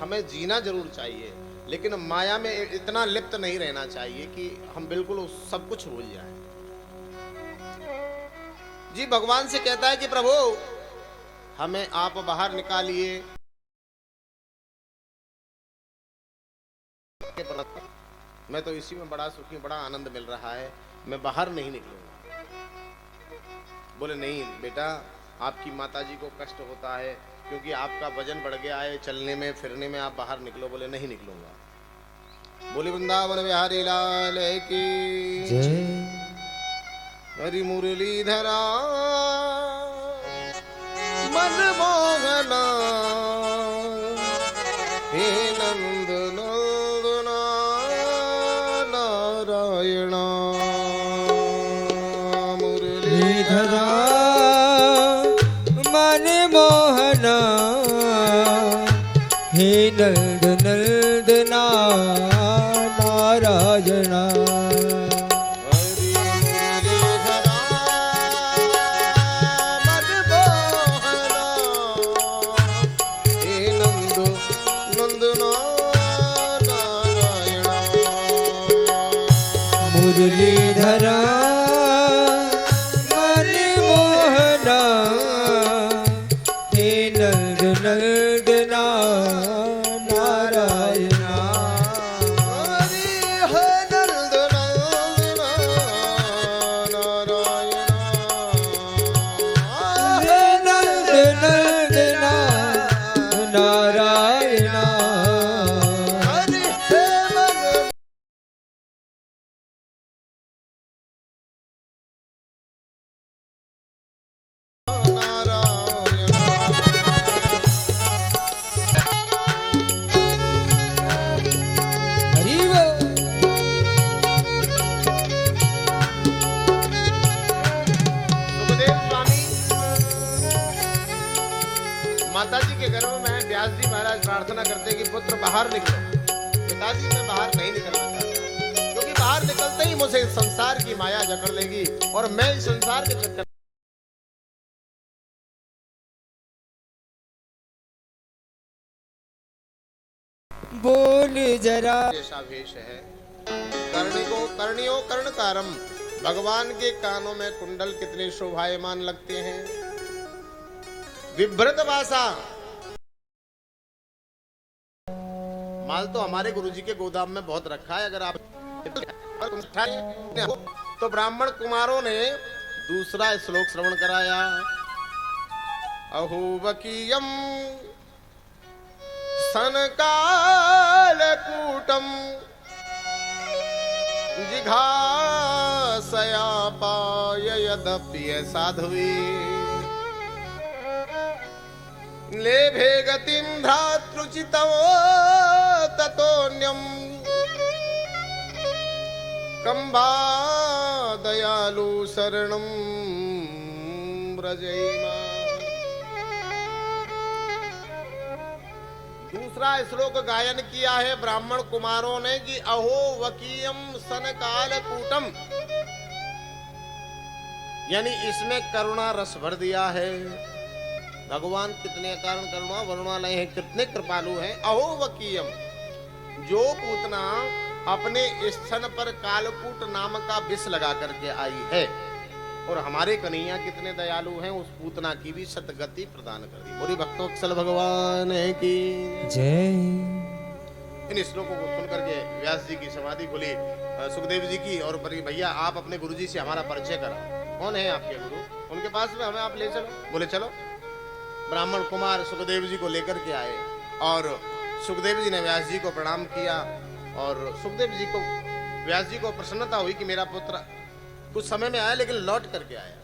हमें जीना जरूर चाहिए, लेकिन माया में इतना लिप्त नहीं रहना चाहिए कि हम बिल्कुल सब कुछ भूल जाएं। जी भगवान से कहता है कि प्रभु हमें आप बाहर निकालिए। मैं तो इसी में बड़ा सुखी, बड़ा आनंद मिल रहा है, मैं बाहर नहीं निकलूंगा। बोले नहीं बेटा, आपकी माताजी को कष्ट होता है क्योंकि आपका वजन बढ़ गया है, चलने में फिरने में आप बाहर निकलो। बोले नहीं निकलूंगा। बोले वृंदावन बिहारी लाल की जय। हरि मुरलीधरा मन मोहना हे नंद नंदना नारायणा मुरलीधरा मन मोहना हे नंद नंदना नारायणा। मुरलीधरा मन मोहना हे नंद नंदना नारायणा। हरि नंद नंदना नारायणा। हे नंद नंदना नारायणा। हरि हे मन हरि बोल। सुखदेव स्वामी माताजी के गर्भ में व्यास जी महाराज प्रार्थना करते कि पुत्र बाहर निकलो। पिताजी मैं बाहर नहीं निकलना चाहता क्योंकि बाहर निकलते ही मुझे संसार की माया जकड़ लेगी और मैं इस संसार के चक्कर। बोल जरा। जैसा वेश है कर्णियों कर्णकारम। भगवान के कानों में कुंडल कितने शोभायमान लगते हैं। विभ्रत वासा माल तो हमारे गुरुजी के गोदाम में बहुत रखा है। अगर आप तो ब्राह्मण कुमारों ने दूसरा श्लोक श्रवण कराया। अहोवकीयम सनकालकूटम जिघासया पाय यद्यप्य साध्वी लेभे गतिं भ्रातृचितो ततोऽन्यं कंबा दयालु शरणं व्रजैमा। दूसरा श्लोक गायन किया है ब्राह्मण कुमारों ने कि अहो वकीयम सनकाल कूटम। यानी इसमें करुणा रस भर दिया है। भगवान कितने कारण करुणा वरुणालय हैं, कितने कृपालु हैं। अहो वकीयम, जो पूतना अपने स्तन पर कालकूट नाम का विष लगा करके आई है, और हमारे कन्हैया कितने दयालु हैं, उस पूतना की भी सतगति प्रदान कर दी। बोली भक्तवत्सल भगवान की जय। इन श्लोकों को सुन करके व्यास जी की समाधि खुली, सुखदेव जी की, और भैया आप अपने गुरु जी से हमारा परिचय करा। कौन है आपके गुरु? उनके पास में हमें आप ले चलो। बोले चलो। ब्राह्मण कुमार सुखदेव जी को लेकर के आए, और सुखदेव जी ने व्यास जी को प्रणाम किया, और सुखदेव जी को व्यास जी को प्रसन्नता हुई कि मेरा पुत्र कुछ समय में आया लेकिन लौट करके आया।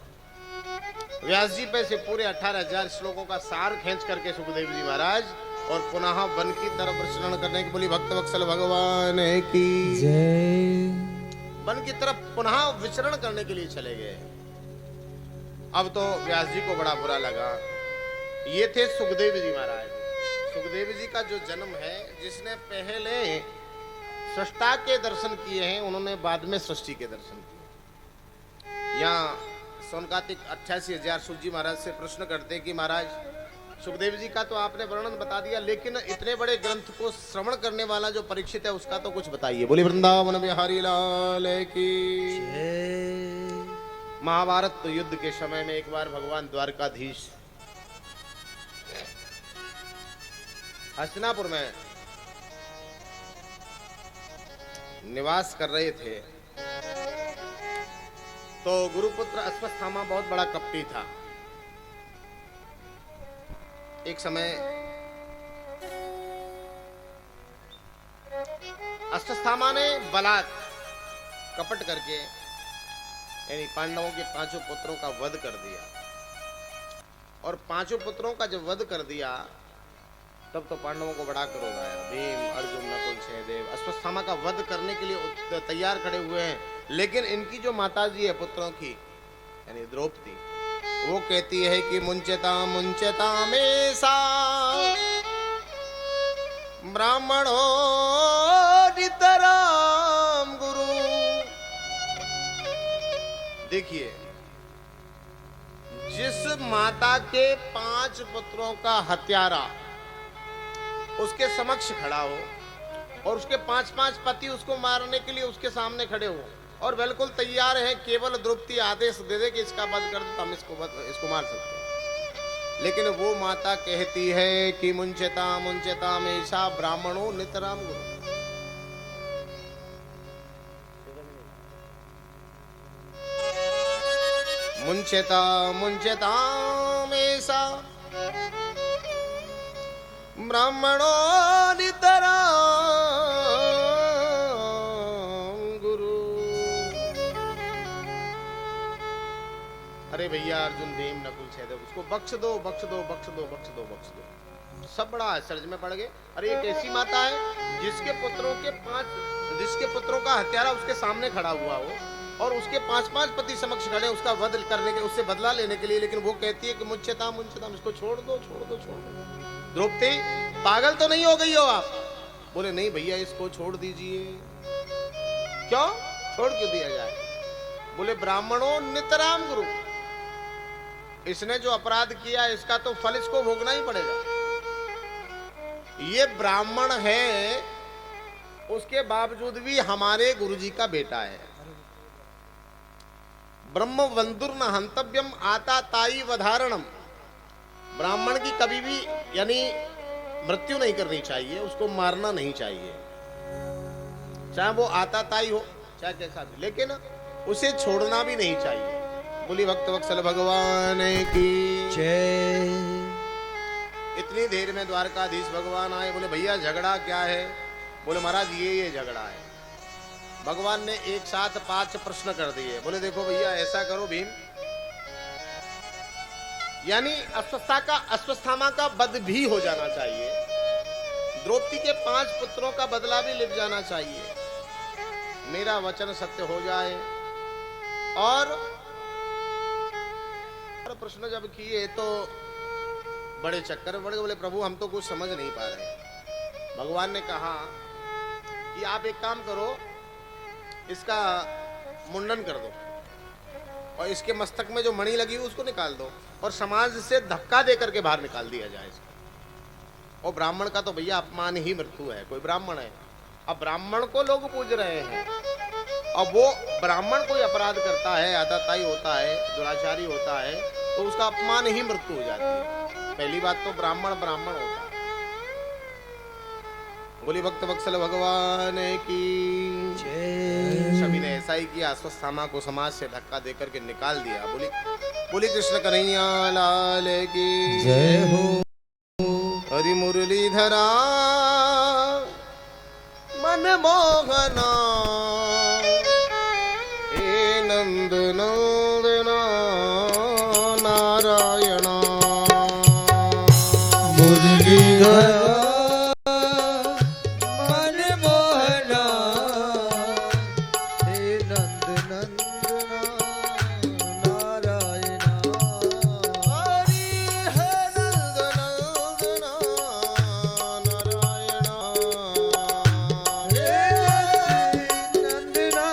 व्यास जी पे से पूरे 18,000 श्लोकों का सार खींच करके सुखदेव जी महाराज और पुनः वन की तरफ प्रचलन करने की बोली भक्तवत्सल भगवान की जय। वन की तरफ पुनः विचरण करने के लिए चले गए। अब तो व्यास जी को बड़ा बुरा लगा। ये थे सुखदेव जी महाराज। सुखदेव जी का जो जन्म है, जिसने पहले सृष्टा के दर्शन किए हैं, उन्होंने बाद में सृष्टि के दर्शन किए। यहाँ सोनकातिक 88,000 सूत जी महाराज से प्रश्न करते कि महाराज सुखदेव जी का तो आपने वर्णन बता दिया, लेकिन इतने बड़े ग्रंथ को श्रवण करने वाला जो परीक्षित है उसका तो कुछ बताइए। बोली वृंदावन बिहारी लाल की। महाभारत तो युद्ध के समय में एक बार भगवान द्वारकाधीश हस्तिनापुर में निवास कर रहे थे, तो गुरुपुत्र अश्वत्थामा बहुत बड़ा कपटी था। एक समय अश्वत्थामा ने बलात् कपट करके यानी पांडवों के 5 पुत्रों का वध कर दिया, और 5 पुत्रों का जब वध कर दिया तब तो पांडवों को बड़ा क्रोध आया। भीम, अर्जुन, नकुल, सहदेव अश्वत्थामा का वध करने के लिए तैयार खड़े हुए हैं, लेकिन इनकी जो माताजी है पुत्रों की यानी द्रौपदी, वो कहती है कि मुंचता मुंचता में सा ब्राह्मणो नितराम गुरु। देखिए, जिस माता के 5 पुत्रों का हत्यारा उसके समक्ष खड़ा हो और उसके 5-5 पति उसको मारने के लिए उसके सामने खड़े हो और बिल्कुल तैयार है, केवल द्रौपदी आदेश दे दे कि इसका वध कर दो, हम इसको मार सकते हैं, लेकिन वो माता कहती है कि मुंचता मुंचता मेषा ब्राह्मणों नितराम गुरु। मुंचता मुंचता मेषा ब्राह्मणो नितराम गुरु। अरे भैया अर्जुन, भीम, नकुल, सहदेव उसको बख्श दो बख्श दो बख्श दो बख्श दो बख्श दो। सब बड़ा आश्चर्य में पड़ गए। अरे एक ऐसी माता है जिसके पुत्रों का हत्यारा उसके सामने खड़ा हुआ हो और उसके 5-5 पति समक्ष खड़े उसका वध करने के, उससे बदला लेने के लिए, लेकिन वो कहती है कि मुंचता मुंचता, इसको छोड़ दो छोड़ दो छोड़ दो। द्रौपदी, पागल तो नहीं हो गई हो आप? बोले नहीं भैया, इसको छोड़ दीजिए। क्यों छोड़ क्यों दिया जाए? बोले ब्राह्मणों नितराम गुरु, इसने जो अपराध किया इसका तो फल इसको भोगना ही पड़ेगा। ये ब्राह्मण है, उसके बावजूद भी हमारे गुरुजी का बेटा है। ब्रह्म वंदुर न हंतव्यम आता ताई वधारणम। ब्राह्मण की कभी भी यानी मृत्यु नहीं करनी चाहिए, उसको मारना नहीं चाहिए, चाहे वो आता ताई हो चाहे कैसा भी, लेकिन उसे छोड़ना भी नहीं चाहिए। बोली भक्तवत्सल भगवान की जय। इतनी देर में द्वारकाधीश भगवान आए। बोले भैया झगड़ा क्या है? बोले महाराज ये झगड़ा है। भगवान ने एक साथ 5 प्रश्न कर दिए। बोले देखो भैया, ऐसा करो भीम, यानी अश्वत्थामा का वध भी हो जाना चाहिए, द्रौपदी के 5 पुत्रों का बदला भी लिप जाना चाहिए, मेरा वचन सत्य हो जाए। और प्रश्न जब किए तो बड़े चक्कर में पड़ गए। बोले प्रभु, हम तो कुछ समझ नहीं पा रहे। भगवान ने कहा कि आप एक काम करो, इसका मुंडन कर दो। और इसके मस्तक में जो मणि लगी हुई उसको निकाल दो और समाज से धक्का दे करके बाहर निकाल दिया जाए इसको। और ब्राह्मण का तो भैया अपमान ही मृत्यु है। कोई ब्राह्मण है, अब ब्राह्मण को लोग पूज रहे हैं, अब वो ब्राह्मण कोई अपराध करता है, आतताई होता है, दुराचारी होता है, तो उसका अपमान ही मृत्यु हो जाती है। पहली बात तो ब्राह्मण ब्राह्मण होता है। बोली भक्त वत्सल भगवान की जय। सभी ने ऐसा ही किया, अश्वत्थामा को समाज से धक्का देकर के निकाल दिया। बोली बोली कृष्ण कन्हैया लाल की जय हो। हरि मुरलीधरा मन मोहना हे नंद नंदना नारायणा मुरलीधरा मन मोहना हे नंद नंदना नारायणा। हरि हे नंद नंदना नारायणा हे नंदना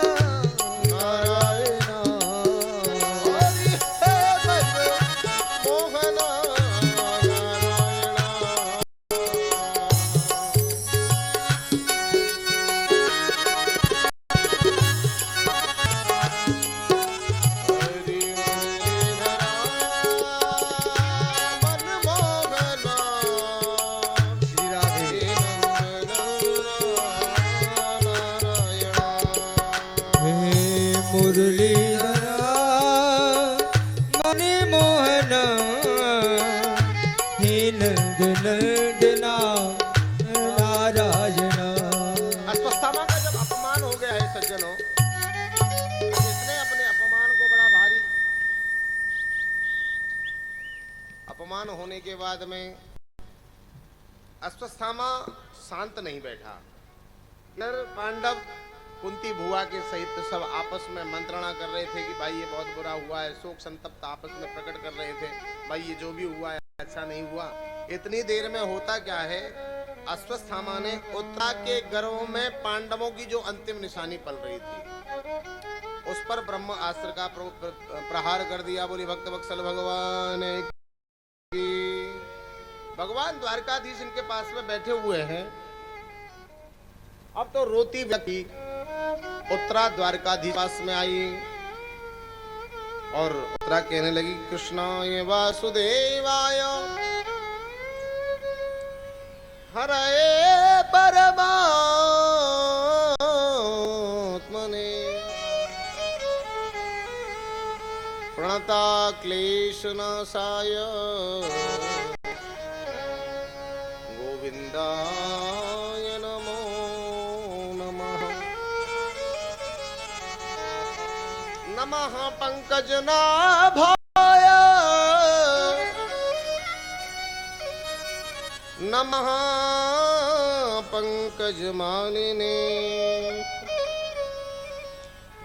नारायणा हरि हे नंद मोहना श्री राधे। हे मुरलीधरा मन मोहना हे नंद नंदना नारायणा। अश्वत्थामा का जब अपमान हो गया है सज्जनों, इसने अपने अपमान को बड़ा भारी, अपमान होने के बाद में अश्वत्थामा शांत नहीं बैठा। नर पांडव कुंती भुआ के सहित सब आपस में मंत्रणा कर रहे थे कि भाई ये बहुत बुरा हुआ है, शोक संतप्त आपस में प्रकट कर रहे थे, भाई ये जो भी हुआ है अच्छा नहीं हुआ। इतनी देर में होता क्या है, अश्वत्थामा ने उत्तरा के गर्भ में पांडवों की जो अंतिम निशानी पल रही थी उस पर ब्रह्मास्त्र का प्रहार कर दिया। बोली भक्त वत्सल भगवान की। भगवान द्वारकाधीश इनके पास में बैठे हुए हैं। अब तो रोती व्यक्ति उत्तरा द्वारकाधीश पास में आई और उत्तरा कहने लगी कृष्णाय वासुदेवाय हरये परमात्मने प्रणता क्लेशनाशाय गोविंदाय नमो नमः। नमः पंकजनाभाय नमः पंकजमालिने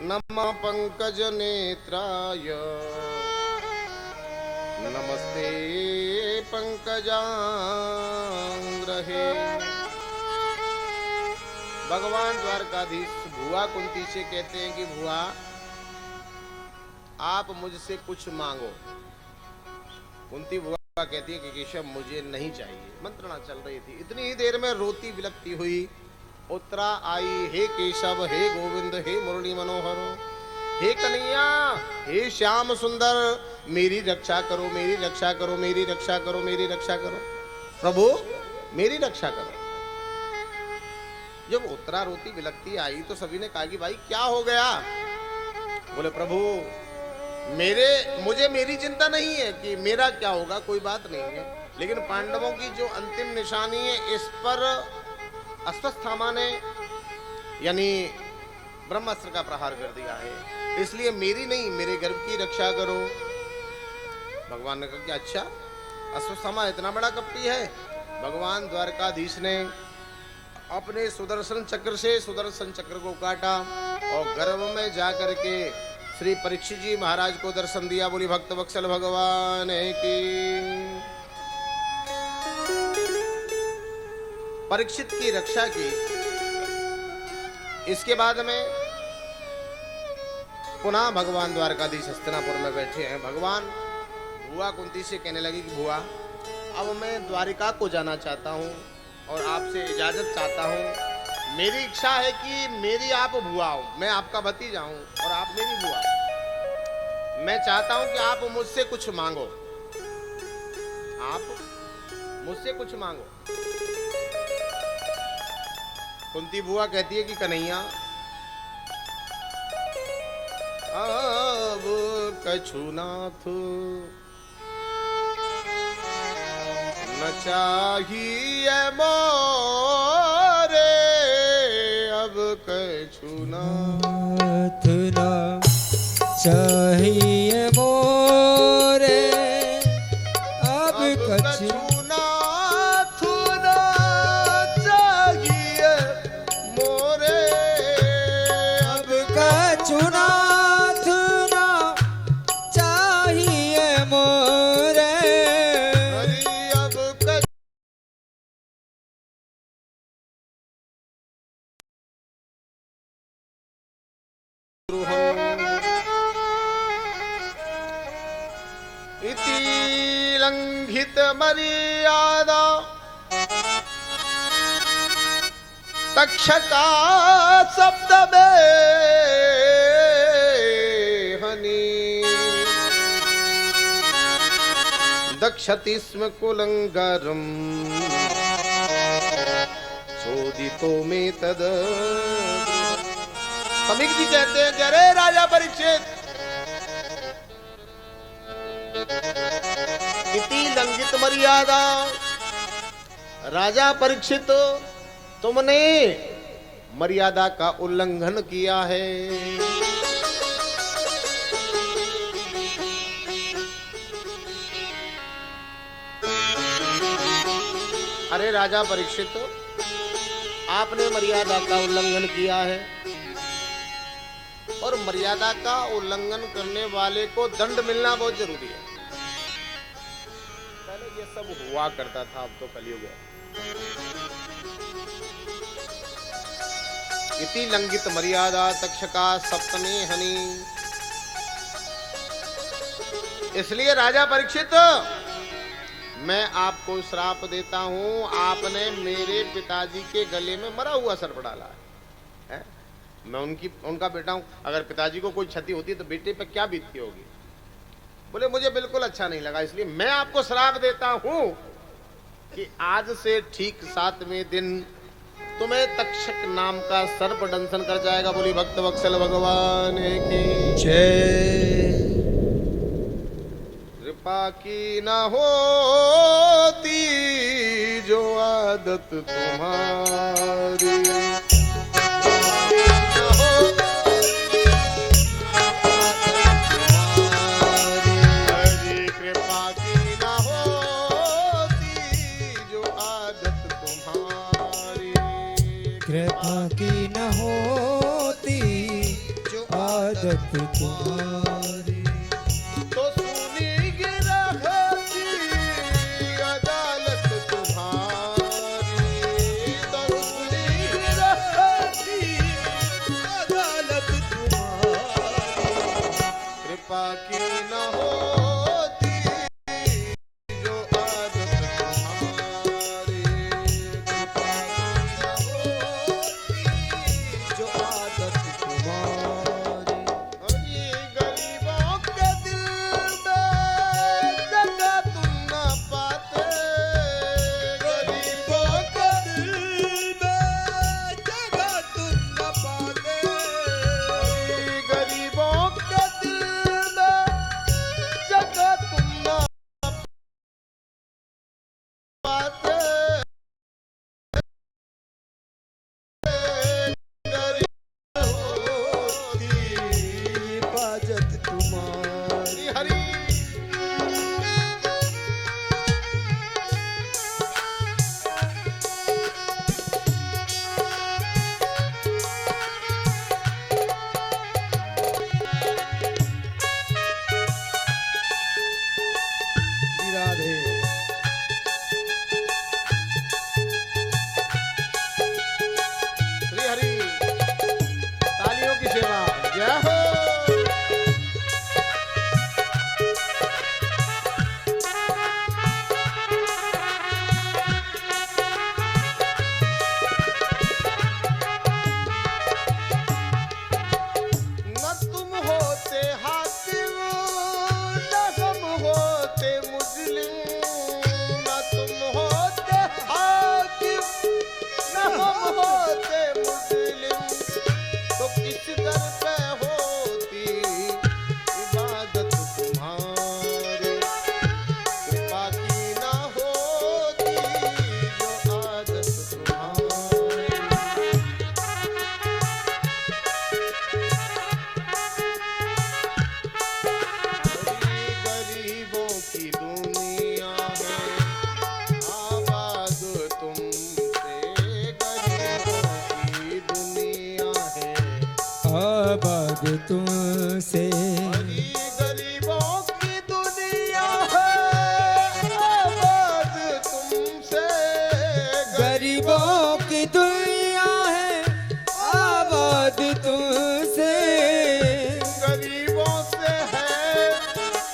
नमः पंकजनेत्राय नमस्ते पंकजांग्रहे। भगवान द्वारकाधीश भुआ कुंती से कहते हैं कि भुआ आप मुझसे कुछ मांगो। कुंती भुआ कहती है कि केशव मुझे नहीं चाहिए। मंत्रणा चल रही थी, इतनी ही देर में रोती विलपती हुई उत्तरा आई। हे केशव, हे गोविंद, हे मुरली मनोहर, हे कन्हैया, हे श्याम सुंदर, मेरी रक्षा करो, मेरी रक्षा करो, मेरी रक्षा करो, मेरी रक्षा करो, प्रभु मेरी रक्षा करो। जब उत्तरा रोती विलकती आई तो सभी ने कहा कि भाई क्या हो गया? बोले प्रभु मुझे मेरी चिंता नहीं है कि मेरा क्या होगा, कोई बात नहीं है, लेकिन पांडवों की जो अंतिम निशानी है इस पर अश्वत्थामा ने यानी ब्रह्मास्त्र का प्रहार कर दिया है, इसलिए मेरी नहीं मेरे गर्भ की रक्षा करो। भगवान ने कहा कि अच्छा अश्वत्थामा इतना बड़ा कपटी है। भगवान द्वारकाधीश ने अपने सुदर्शन चक्र से सुदर्शन चक्र को काटा और गर्भ में जाकर के श्री परीक्षित जी महाराज को दर्शन दिया। बोली भक्त वत्सल भगवान की। परीक्षित की रक्षा की। इसके बाद में पुनः भगवान द्वारकाधीश हस्तिनापुर में बैठे हैं। भगवान बुआ कुंती से कहने लगी कि बुआ, अब मैं द्वारिका को जाना चाहता हूँ और आपसे इजाजत चाहता हूँ। मेरी इच्छा है कि मेरी आप बुआ हो, मैं आपका भतीजा हूँ और आप मेरी बुआ। मैं चाहता हूँ कि आप मुझसे कुछ मांगो, आप मुझसे कुछ मांगो। कुंती बुआ कहती है कि कन्हैया, अब कछु नाथ न चाहिए मोरे, अब कछु नाथ नाथ न चाहिए मोरे, अब कछु नाथ न चाहिए मोरे, अब कछु नाथ न चाहिए मोरे। हरि अब कछु इति लंघित मर्यादा तक्षका शब्द में हनि दक्षति स्म कुलंगरम चोदितो में तद। समीक जी कहते हैं कि अरे राजा परीक्षित, इति लंघित मर्यादा, राजा परीक्षित तुमने मर्यादा का उल्लंघन किया है। अरे राजा परीक्षित, आपने मर्यादा का उल्लंघन किया है और मर्यादा का उल्लंघन करने वाले को दंड मिलना बहुत जरूरी है। पहले ये सब हुआ करता था, अब तो कलयुग है। इति लंघित मर्यादा तक्षका सप्तमी हनि। इसलिए राजा परीक्षित, मैं आपको श्राप देता हूं, आपने मेरे पिताजी के गले में मरा हुआ सर्प डाला है। मैं उनका बेटा हूं, अगर पिताजी को कोई क्षति होती तो बेटे पे क्या बीतती होगी। बोले मुझे बिल्कुल अच्छा नहीं लगा, इसलिए मैं आपको श्राप देता हूं कि आज से ठीक 7वें दिन तुम्हें तक्षक नाम का सर्प दंशन कर जाएगा। बोली भक्त वत्सल भगवान की जय। कृपा की न होती जो आदत तुम्हारी, हरि कृपा की न होती जो आदत तुम्हारी, कृपा की न होती जो आदत तुम्हारी, तो सुनी गिरहती अदालत तुम्हारी, तो सुनी गिरहती अदालत तुम्हारी, कृपा की न होती जो आदत तुम्हारी, कृपा की न होती जो आदत तुम्हारी। हरि गरीबों आबाद तुमसे। गरीबों की दुनिया है आबाद तुमसे। गरीबों की दुनिया है आबाद तुमसे। गरीबों से है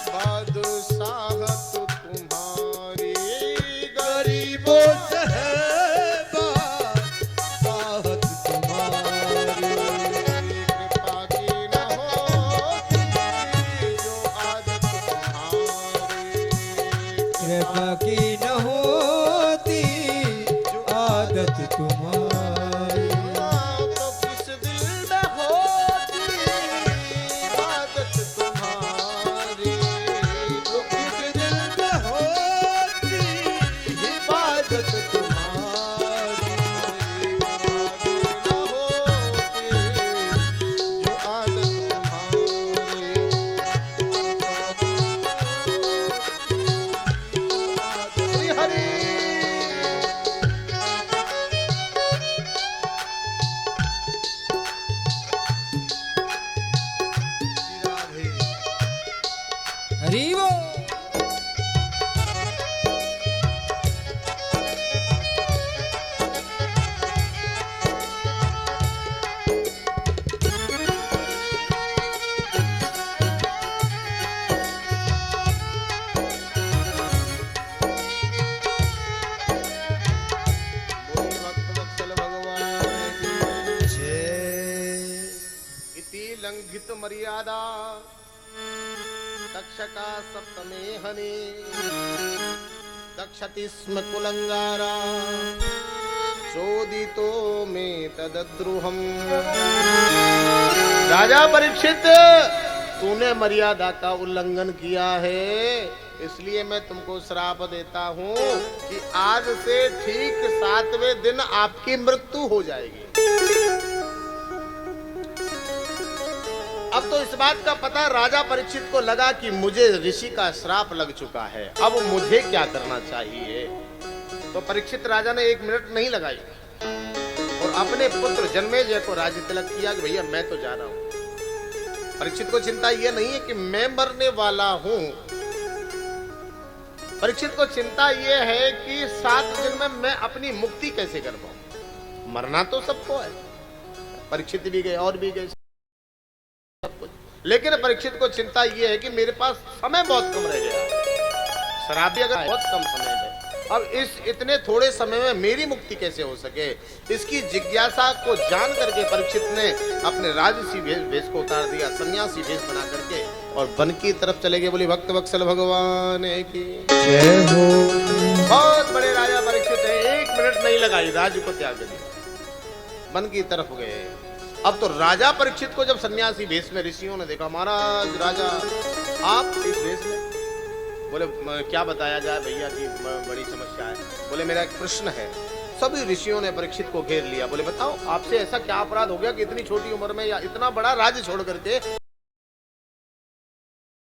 बादशाहत तुम्हारी। गरीबों से है बादशाहत तुम्हारी। कृपा की न होती जो आदत तुम्हारी। कृपा की न होती जो आदत तुम्हारी। तो किस दिल में होती आदत तुम्हारी। तो किस दिल में होती इबादत तुम्हारी। कृपा की न होती जो आदत तुम्हारी। हरि हरि बोल। भक्तवत्सल भगवान की जय। इति लंघित मर्यादा तक्षका सप्तमे हनि। दक्षति स्म कुलंगारा चोदितो में तदद्रुहम। राजा परीक्षित, तूने मर्यादा का उल्लंघन किया है, इसलिए मैं तुमको श्राप देता हूँ कि आज से ठीक 7वें दिन आपकी मृत्यु हो जाएगी। अब तो इस बात का पता राजा परीक्षित को लगा कि मुझे ऋषि का श्राप लग चुका है, अब मुझे क्या करना चाहिए। तो परीक्षित राजा ने 1 मिनट नहीं लगाई और अपने पुत्र जन्मेजय को राज्य तिलक किया कि भैया मैं तो जा रहा हूं। परीक्षित को चिंता यह नहीं है कि मैं मरने वाला हूं, परीक्षित को चिंता यह है कि 7 दिन में मैं अपनी मुक्ति कैसे कर पाऊं। मरना तो सबको है, परीक्षित भी गए और भी गए सब कुछ, लेकिन परीक्षित को चिंता यह है कि मेरे पास समय बहुत कम रह गया। शराब भी अगर बहुत कम समय है, अब इस इतने थोड़े समय में मेरी मुक्ति कैसे हो सके, इसकी जिज्ञासा को जान करके परीक्षित ने अपने राजसी वेश को उतार दिया, सन्यासी वेश बना करके और वन की तरफ चले गए। बोली भक्त वत्सल भगवान की जय हो। बहुत बड़े राजा परीक्षित है, 1 मिनट नहीं लगाई, राज्य को त्याग दिया, वन की तरफ गए। अब तो राजा परीक्षित को जब सन्यासी वेश में ऋषियों ने देखा, महाराज राजा आप इस वेश में, बोले क्या बताया जाए भैया जी, बड़ी समस्या है। बोले मेरा एक प्रश्न है। सभी ऋषियों ने परीक्षित को घेर लिया, बोले बताओ आपसे ऐसा क्या अपराध हो गया कि इतनी छोटी उम्र में या इतना बड़ा राज्य छोड़ करके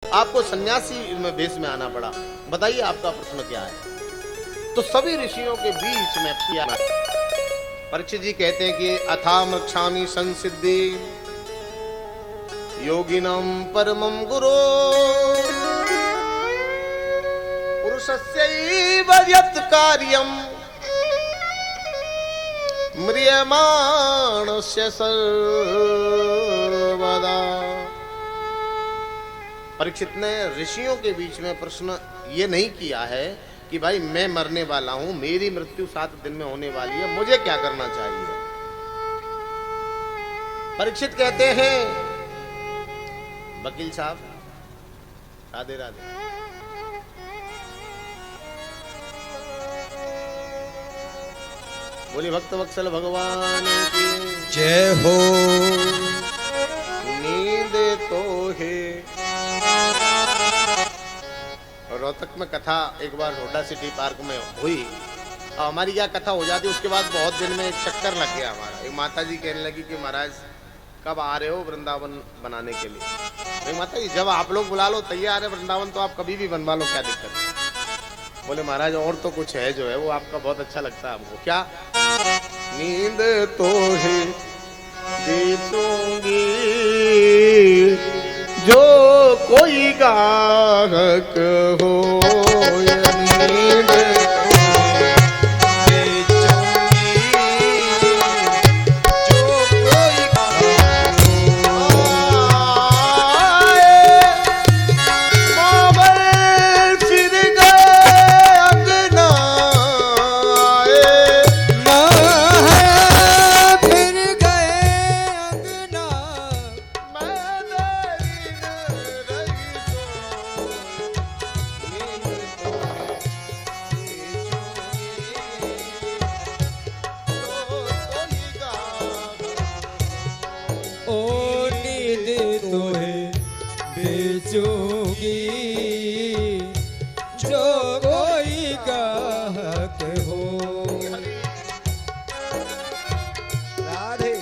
आपको सन्यासी वेश में आना पड़ा, बताइए आपका प्रश्न क्या है। तो सभी ऋषियों के बीच में परीक्षित जी कहते हैं कि अथा मक्षामि संसिद्धि योगिनम परमं गुरो पुरुषस्यैव यत् कार्यम् म्रियमाणस्य सर्वदा। परीक्षित ने ऋषियों के बीच में प्रश्न ये नहीं किया है कि भाई मैं मरने वाला हूं, मेरी मृत्यु 7 दिन में होने वाली है, मुझे क्या करना चाहिए। परीक्षित कहते हैं वकील साहब राधे राधे, बोली भक्त वत्सल भगवान की जय हो। नींद तो है। रोहतक में कथा एक बार होंडा सिटी पार्क में हुई, और हमारी क्या कथा हो जाती, उसके बाद बहुत दिन में एक चक्कर लग गया हमारा। एक माता जी कहने लगी कि महाराज कब आ रहे हो वृंदावन बनाने के लिए। एक माता जी जब आप लोग बुला लो तैयार है वृंदावन, तो आप कभी भी बनवा लो, क्या दिक्कत है। बोले महाराज और तो कुछ है जो है वो आपका बहुत अच्छा लगता है हमको। क्या? नींद तो है देखूंगी गाहक हो नींद बेचूंगी जो कोई गाहक हो। राधे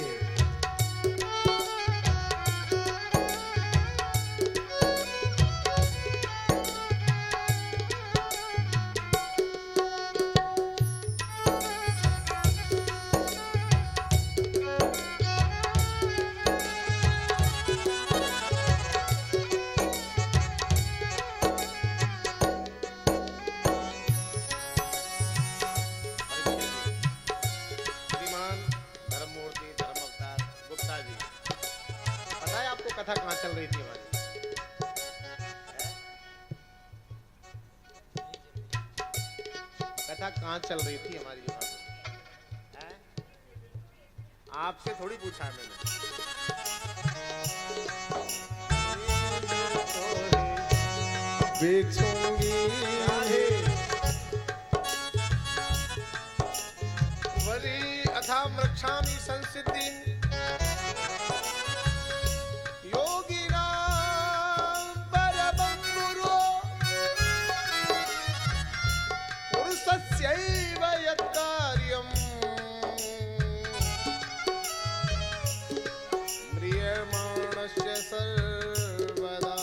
कथा कहाँ चल रही थी हमारी? कथा कहाँ चल रही थी हमारी? आपसे थोड़ी पूछा मैंने। बेचूंगी वरी अथा मृक्षामि संसिद्धिं पुरुषस्यैव यत्कार्यं म्रियमाणस्य सर्वदा।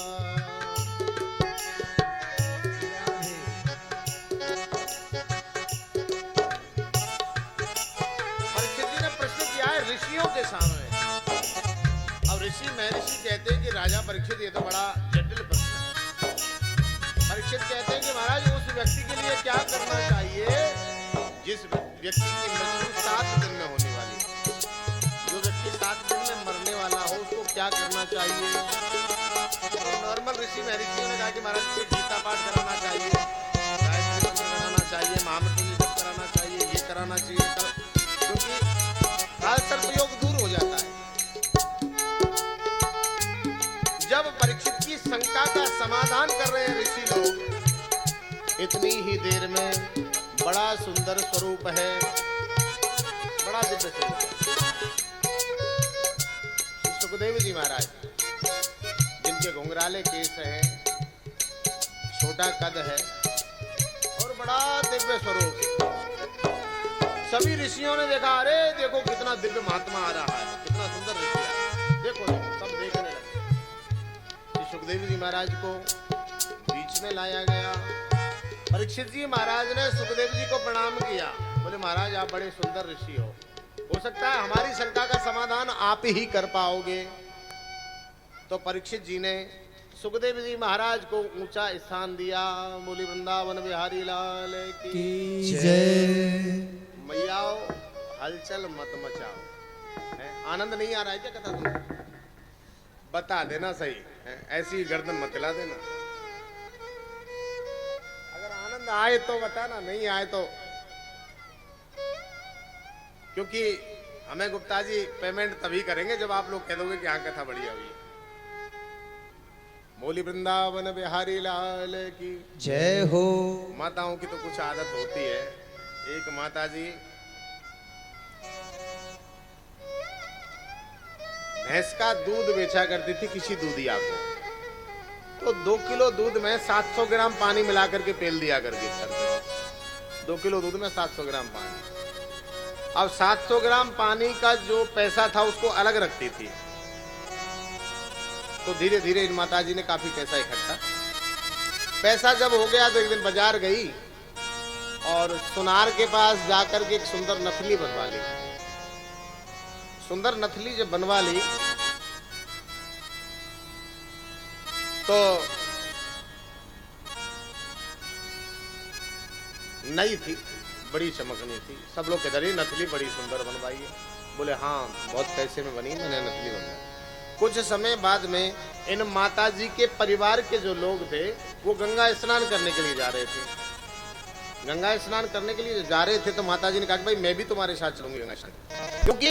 परीक्षित जी ने प्रश्न किया है ऋषियों के सामने। अब ऋषि महर्षि कहते हैं कि राजा परीक्षित ये तो बड़ा जटिल प्रश्न है। परीक्षित कहते हैं कि महाराज उस व्यक्ति के लिए क्या करना चाहिए जिस व्यक्ति की मृत्यु 7 दिन में होने वाली है। जो व्यक्ति 7 दिन में मरने वाला हो उसको क्या करना चाहिए? तो नॉर्मल ऋषि महर्षियों ने कहा कि महाराज को गीता पाठ कराना चाहिए, गायत्री मंत्र कराना चाहिए, महामृत्युंजय जप कराना चाहिए, ये कराना चाहिए, क्योंकि काल सर्पयोग दूर हो जाता है। जब परीक्षित की शंका का समाधान कर रहे हैं ऋषि लोग, इतनी ही देर में बड़ा सुंदर स्वरूप है, बड़ा दिव्य स्वरूप है। सुखदेव जी महाराज जिनके घुंघराले केस हैं, छोटा कद है और बड़ा दिव्य स्वरूप। सभी ऋषियों ने देखा, अरे देखो कितना दिव्य महात्मा आ रहा है, कितना सुंदर ऋषि आ रहा है, देखो देखो, सब देखने लगे। सुखदेव जी महाराज को बीच में लाया गया। परीक्षित जी महाराज ने सुखदेव जी को प्रणाम किया, बोले महाराज आप बड़े सुंदर ऋषि हो सकता है हमारी शंका का समाधान आप ही कर पाओगे। तो परीक्षित जी ने सुखदेव जी महाराज को ऊंचा स्थान दिया। बोली वृंदावन बिहारी लाल की जय। मैयाओ हलचल मत मचाओ। आनंद नहीं आ रहा है क्या कथा सुन? बता देना सही, ऐसी गर्दन मत हिला देना। अगर आनंद आए तो बताना, नहीं आए तो, क्योंकि हमें गुप्ता जी पेमेंट तभी करेंगे जब आप लोग कह दोगे कि हाँ कथा बढ़िया हुई। बोली वृंदावन बिहारी लाल की जय हो। माताओं की तो कुछ आदत होती है। एक माता जी भैंस का दूध बेचा करती थी किसी दूधिया को, तो 2 किलो दूध में 700 ग्राम पानी मिला करके पेल दिया करके 2 किलो दूध में 700 ग्राम पानी। अब 700 ग्राम पानी का जो पैसा था उसको अलग रखती थी। तो धीरे धीरे इन माताजी ने काफी पैसा इकट्ठा, पैसा जब हो गया तो एक दिन बाजार गई और सुनार के पास जाकर के एक सुंदर नथली बनवा ली। सुंदर नथली जब बनवा ली तो नई थी, बड़ी चमकनी थी। सब लोग कहते रहे नथली बड़ी सुंदर बनवाई है। बोले हाँ बहुत पैसे में बनी, मैंने नथली बनवाई। कुछ समय बाद में इन माता जी के परिवार के जो लोग थे वो गंगा स्नान करने के लिए जा रहे थे। गंगा स्नान करने के लिए जा रहे थे तो माता जी ने कहा कि भाई मैं भी तुम्हारे साथ चलूंगी गंगा स्नान, क्योंकि